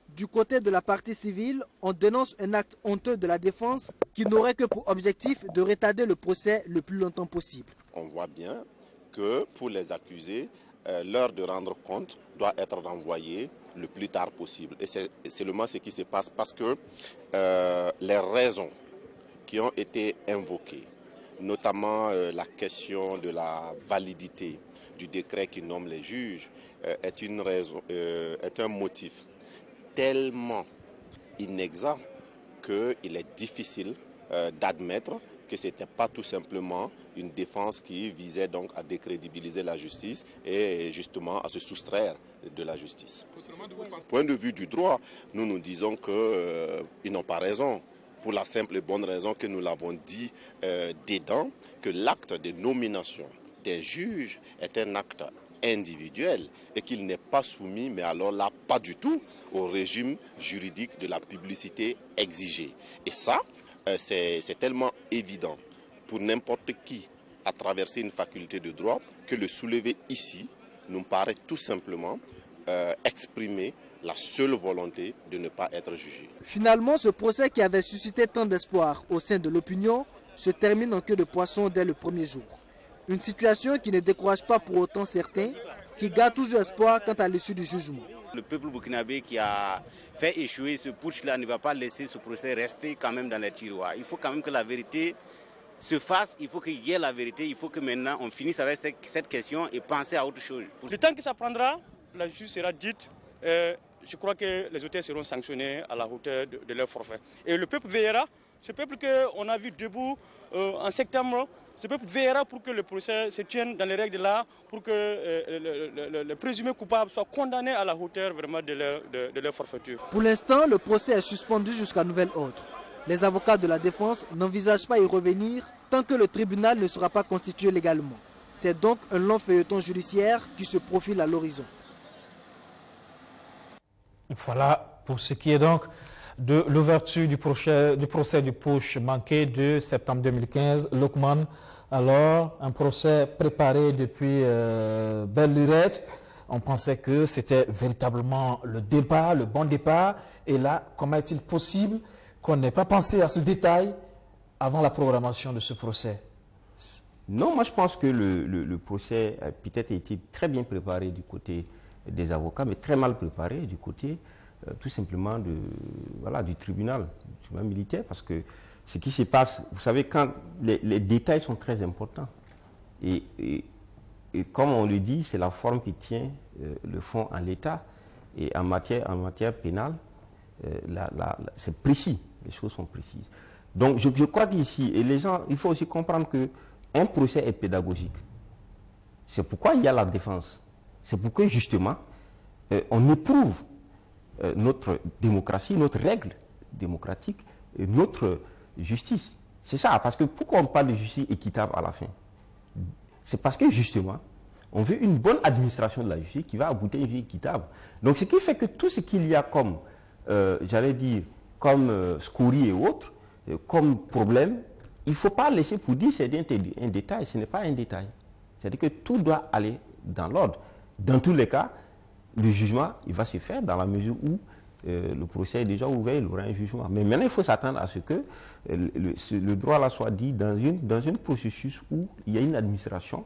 Du côté de la partie civile, on dénonce un acte honteux de la défense qui n'aurait que pour objectif de retarder le procès le plus longtemps possible. On voit bien que pour les accusés, l'heure de rendre compte doit être renvoyée le plus tard possible. Et c'est seulement ce qui se passe parce que les raisons qui ont été invoquées, notamment la question de la validité du décret qui nomme les juges, est un motif tellement inexact qu'il est difficile d'admettre que ce n'était pas tout simplement une défense qui visait donc à décrédibiliser la justice et justement à se soustraire de la justice. Du point de vue du droit, nous disons qu'ils n'ont pas raison, pour la simple et bonne raison que nous l'avons dit dedans, que l'acte de nomination des juges est un acte individuel et qu'il n'est pas soumis, mais alors là, pas du tout, au régime juridique de la publicité exigée. Et ça, c'est tellement évident pour n'importe qui à traverser une faculté de droit que le soulever ici nous paraît tout simplement exprimer la seule volonté de ne pas être jugé. Finalement, ce procès qui avait suscité tant d'espoir au sein de l'opinion se termine en queue de poisson dès le premier jour. Une situation qui ne décourage pas pour autant certains, qui gardent toujours espoir quant à l'issue du jugement. Le peuple burkinabé qui a fait échouer ce putsch-là ne va pas laisser ce procès rester quand même dans les tiroirs. Il faut quand même que la vérité se fasse, il faut qu'il y ait la vérité, il faut que maintenant on finisse avec cette question et penser à autre chose. Le temps que ça prendra, la justice sera dite. Je crois que les auteurs seront sanctionnés à la hauteur de leur forfait. Et le peuple veillera, ce peuple qu'on a vu debout en septembre, ce peuple veillera pour que le procès se tienne dans les règles de l'art, pour que les présumés coupables soient condamnés à la hauteur vraiment de leur forfaiture. Pour l'instant, le procès est suspendu jusqu'à nouvel ordre. Les avocats de la défense n'envisagent pas y revenir tant que le tribunal ne sera pas constitué légalement. C'est donc un long feuilleton judiciaire qui se profile à l'horizon. Voilà pour ce qui est donc de l'ouverture du procès du putsch manqué de septembre 2015. Lokman, alors un procès préparé depuis belle lurette. On pensait que c'était véritablement le départ, le bon départ. Et là, comment est-il possible qu'on n'ait pas pensé à ce détail avant la programmation de ce procès? Non, moi je pense que le procès a peut-être été très bien préparé du côté des avocats, mais très mal préparé du côté tout simplement du tribunal militaire, parce que ce qui se passe, vous savez, quand les détails sont très importants, et comme on le dit, c'est la forme qui tient le fond en l'état, et en matière pénale, c'est précis, les choses sont précises. Donc je crois qu'ici, et les gens, il faut aussi comprendre qu'un procès est pédagogique. C'est pourquoi il y a la défense. C'est pourquoi justement, on éprouve notre démocratie, notre règle démocratique, et notre justice. C'est ça, parce que pourquoi on parle de justice équitable à la fin? C'est parce que justement, on veut une bonne administration de la justice qui va aboutir à une vie équitable. Donc ce qui fait que tout ce qu'il y a comme, j'allais dire, comme scorie et autres, comme problème, il ne faut pas laisser pour dire c'est un détail, ce n'est pas un détail. C'est-à-dire que tout doit aller dans l'ordre. Dans tous les cas, le jugement, il va se faire dans la mesure où le procès est déjà ouvert, il aura un jugement. Mais maintenant, il faut s'attendre à ce que le droit là soit dit dans un processus où il y a une administration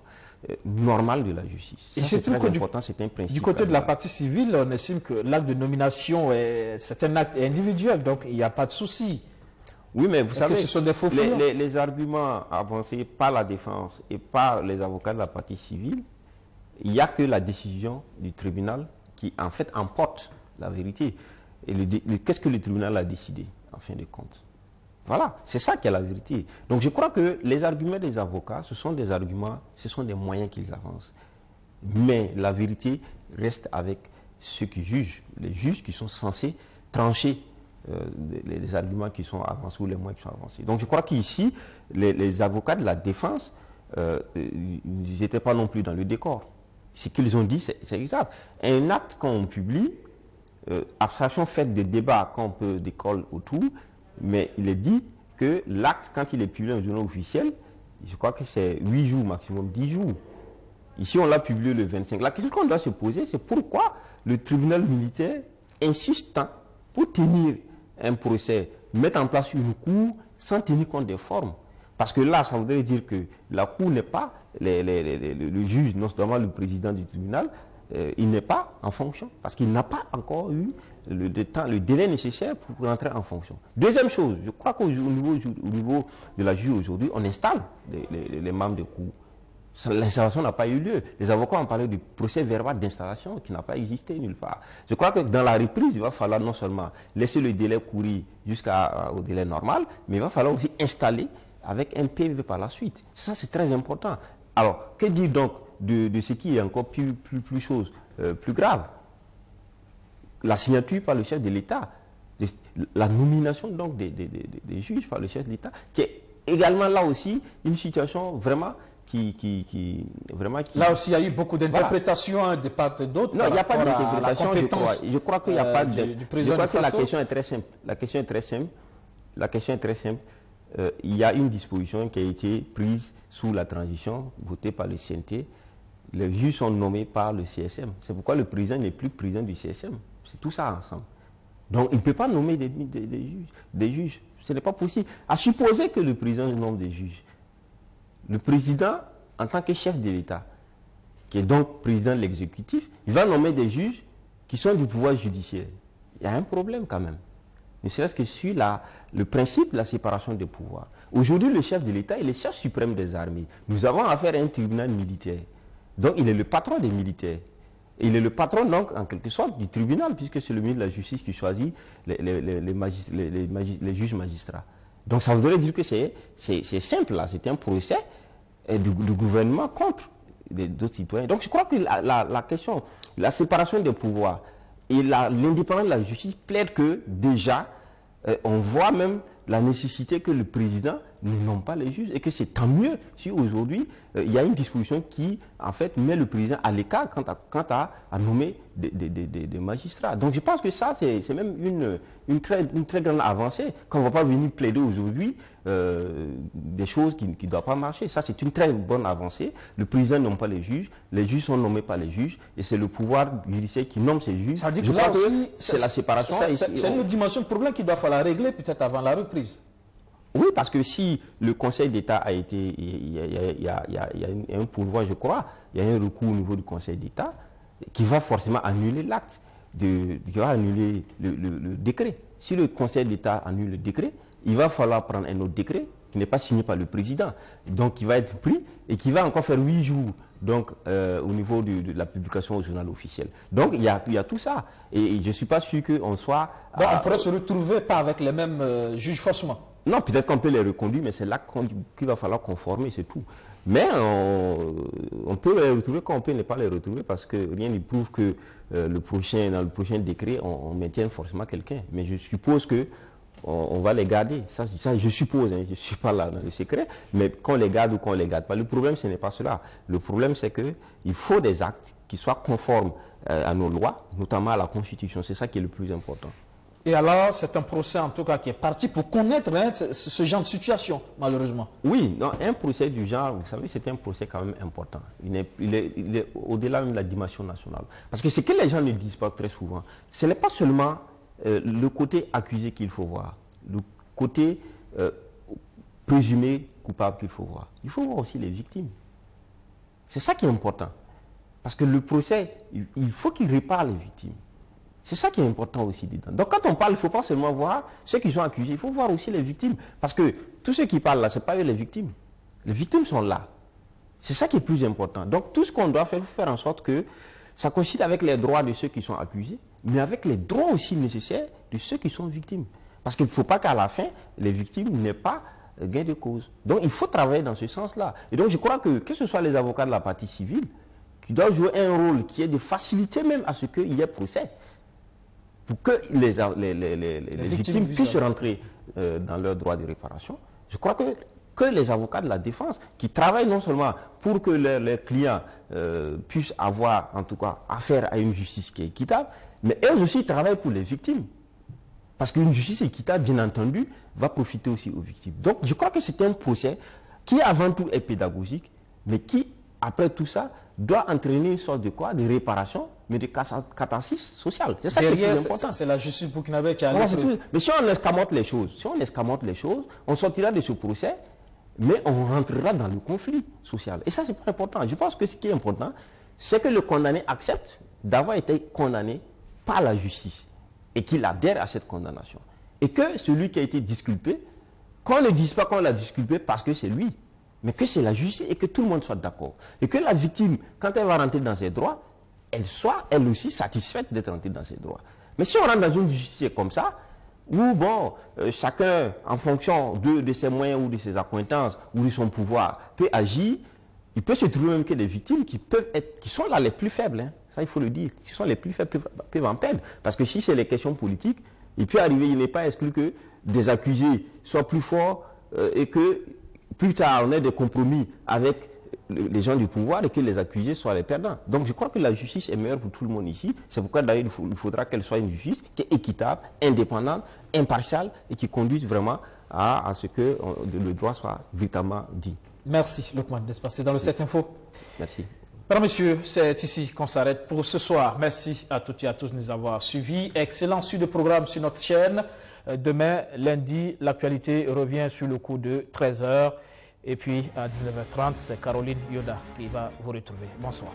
normale de la justice. Et c'est très important, c'est un principe. Du côté de la partie civile, on estime que l'acte de nomination, c'est un acte individuel, donc il n'y a pas de souci. Oui, mais vous savez, ce sont des faux les arguments avancés par la défense et par les avocats de la partie civile, il n'y a que la décision du tribunal qui, en fait, emporte la vérité. Et qu'est-ce que le tribunal a décidé, en fin de compte? Voilà, c'est ça qui est la vérité. Donc je crois que les arguments des avocats, ce sont des arguments, ce sont des moyens qu'ils avancent. Mais la vérité reste avec ceux qui jugent, les juges qui sont censés trancher les arguments qui sont avancés ou les moyens qui sont avancés. Donc je crois qu'ici, les avocats de la défense, ils n'étaient pas non plus dans le décor. Ce qu'ils ont dit, c'est exact. Un acte qu'on publie, abstraction faite de débats qu'on peut décoller autour, mais il est dit que l'acte, quand il est publié dans un journal officiel, je crois que c'est 8 jours maximum, 10 jours. Ici, on l'a publié le 25. La question qu'on doit se poser, c'est pourquoi le tribunal militaire insiste tant pour tenir un procès, mettre en place une cour sans tenir compte des formes. Parce que là, ça voudrait dire que la cour n'est pas, le juge, non seulement le président du tribunal, il n'est pas en fonction. Parce qu'il n'a pas encore eu le délai nécessaire pour rentrer en fonction. Deuxième chose, je crois qu'au niveau de la juge aujourd'hui, on installe les membres de cour. L'installation n'a pas eu lieu. Les avocats ont parlé du procès verbal d'installation qui n'a pas existé nulle part. Je crois que dans la reprise, il va falloir non seulement laisser le délai courir jusqu'au délai normal, mais il va falloir aussi installer avec un PV par la suite. Ça, c'est très important. Alors, que dire donc de ce qui est encore plus grave? La signature par le chef de l'État, la nomination donc des juges par le chef de l'État, qui est également là aussi une situation vraiment Là aussi, il y a eu beaucoup d'interprétations de part et d'autre. Non, il n'y a pas d'interprétation, je crois qu'il n'y a pas de... Je crois que la question est très simple. La question est très simple. il y a une disposition qui a été prise sous la transition, votée par le CNT. Les juges sont nommés par le CSM. C'est pourquoi le président n'est plus président du CSM. C'est tout ça ensemble. Donc, il ne peut pas nommer des juges. Ce n'est pas possible. À supposer que le président nomme des juges. Le président, en tant que chef de l'État, qui est donc président de l'exécutif, il va nommer des juges qui sont du pouvoir judiciaire. Il y a un problème quand même. Ne serait-ce que sur le principe de la séparation des pouvoirs. Aujourd'hui, le chef de l'État est le chef suprême des armées. Nous avons affaire à un tribunal militaire. Donc, il est le patron des militaires. Il est le patron, donc, en quelque sorte, du tribunal, puisque c'est le ministre de la Justice qui choisit les juges magistrats. Donc, ça voudrait dire que c'est simple, là. C'est un procès du gouvernement contre d'autres citoyens. Donc, je crois que la question, la séparation des pouvoirs et l'indépendance de la justice plaide que, déjà, on voit même la nécessité que le président ne nomme pas les juges et que c'est tant mieux si aujourd'hui il y a une disposition qui en fait met le président à l'écart quant à nommer des magistrats. Donc je pense que ça c'est même une très grande avancée, qu'on ne va pas venir plaider aujourd'hui des choses qui ne doivent pas marcher. Ça c'est une très bonne avancée. Le président ne nomme pas les juges sont nommés par les juges et c'est le pouvoir judiciaire qui nomme ces juges. Ça dit que je là crois aussi, que c'est la séparation. C'est une dimension de problème qu'il doit falloir régler peut-être avant la reprise. Oui, parce que si le Conseil d'État a été, il y a un pourvoi, je crois, il y a un recours au niveau du Conseil d'État qui va forcément annuler l'acte, qui va annuler le décret. Si le Conseil d'État annule le décret, il va falloir prendre un autre décret qui n'est pas signé par le président, donc qui va être pris et qui va encore faire 8 jours donc, au niveau de la publication au journal officiel. Donc il y a tout ça. Et je ne suis pas sûr qu'on soit... Bon, on pourrait se retrouver pas avec les mêmes juges forcément. Non, peut-être qu'on peut les reconduire, mais c'est là qu'il va falloir conformer, c'est tout. Mais on peut les retrouver comme on peut ne pas les retrouver parce que rien ne prouve que dans le prochain décret, on maintienne forcément quelqu'un. Mais je suppose que on va les garder. Ça je suppose, hein, je ne suis pas là dans le secret, mais qu'on les garde ou qu'on ne les garde pas. Le problème, ce n'est pas cela. Le problème, c'est qu'il faut des actes qui soient conformes à nos lois, notamment à la Constitution. C'est ça qui est le plus important. Et alors, c'est un procès en tout cas qui est parti pour connaître ce genre de situation, malheureusement. Oui, non, un procès du genre, vous savez, c'est un procès quand même important. Il est au-delà de la dimension nationale. Parce que ce que les gens ne disent pas très souvent, ce n'est pas seulement le côté accusé qu'il faut voir, le côté présumé coupable qu'il faut voir. Il faut voir aussi les victimes. C'est ça qui est important. Parce que le procès, il faut qu'il répare les victimes. C'est ça qui est important aussi dedans. Donc quand on parle, il ne faut pas seulement voir ceux qui sont accusés, il faut voir aussi les victimes. Parce que tous ceux qui parlent là, ce n'est pas eux les victimes. Les victimes sont là. C'est ça qui est plus important. Donc tout ce qu'on doit faire, il faut faire en sorte que ça coïncide avec les droits de ceux qui sont accusés, mais avec les droits aussi nécessaires de ceux qui sont victimes. Parce qu'il ne faut pas qu'à la fin, les victimes n'aient pas gain de cause. Donc il faut travailler dans ce sens-là. Et donc je crois que ce soit les avocats de la partie civile, qui doivent jouer un rôle qui est de faciliter même à ce qu'il y ait procès, pour que les victimes puissent rentrer dans leurs droits de réparation. Je crois que les avocats de la défense, qui travaillent non seulement pour que leurs clients puissent avoir, en tout cas, affaire à une justice qui est équitable, mais eux aussi travaillent pour les victimes. Parce qu'une justice équitable, bien entendu, va profiter aussi aux victimes. Donc, je crois que c'est un procès qui, avant tout, est pédagogique, mais qui, après tout ça, doit entraîner une sorte de quoi? De réparation, mais de catharsis sociale. C'est ça qui est plus important. C'est la justice burkinabé qui a Mais si on escamote les choses, on sortira de ce procès, mais on rentrera dans le conflit social. Et ça, c'est pas important. Je pense que ce qui est important, c'est que le condamné accepte d'avoir été condamné par la justice et qu'il adhère à cette condamnation. Et que celui qui a été disculpé, qu'on ne dise pas qu'on l'a disculpé parce que c'est lui, mais que c'est la justice et que tout le monde soit d'accord. Et que la victime, quand elle va rentrer dans ses droits, elle soit elle aussi satisfaite d'être rentrée dans ses droits. Mais si on rentre dans une justice comme ça, où bon, chacun, en fonction de ses moyens ou de ses accointances ou de son pouvoir, peut agir, il peut se trouver même que les victimes qui sont là les plus faibles, hein, ça il faut le dire, qui sont les plus faibles peuvent en perdre. Parce que si c'est les questions politiques, il peut arriver, il n'est pas exclu que des accusés soient plus forts et que plus tard on ait des compromis avec les gens du pouvoir et que les accusés soient les perdants. Donc je crois que la justice est meilleure pour tout le monde ici. C'est pourquoi d'ailleurs il faudra qu'elle soit une justice qui est équitable, indépendante, impartiale et qui conduise vraiment à ce que le droit soit véritablement dit. Merci, Lukman, d'être passé dans le 7 Info. Merci. Mesdames, Messieurs, c'est ici qu'on s'arrête pour ce soir. Merci à toutes et à tous de nous avoir suivis. Excellent suite de programme sur notre chaîne. Demain, lundi, l'actualité revient sur le coup de 13h. Et puis, à 19h30, c'est Caroline Yoda qui va vous retrouver. Bonsoir.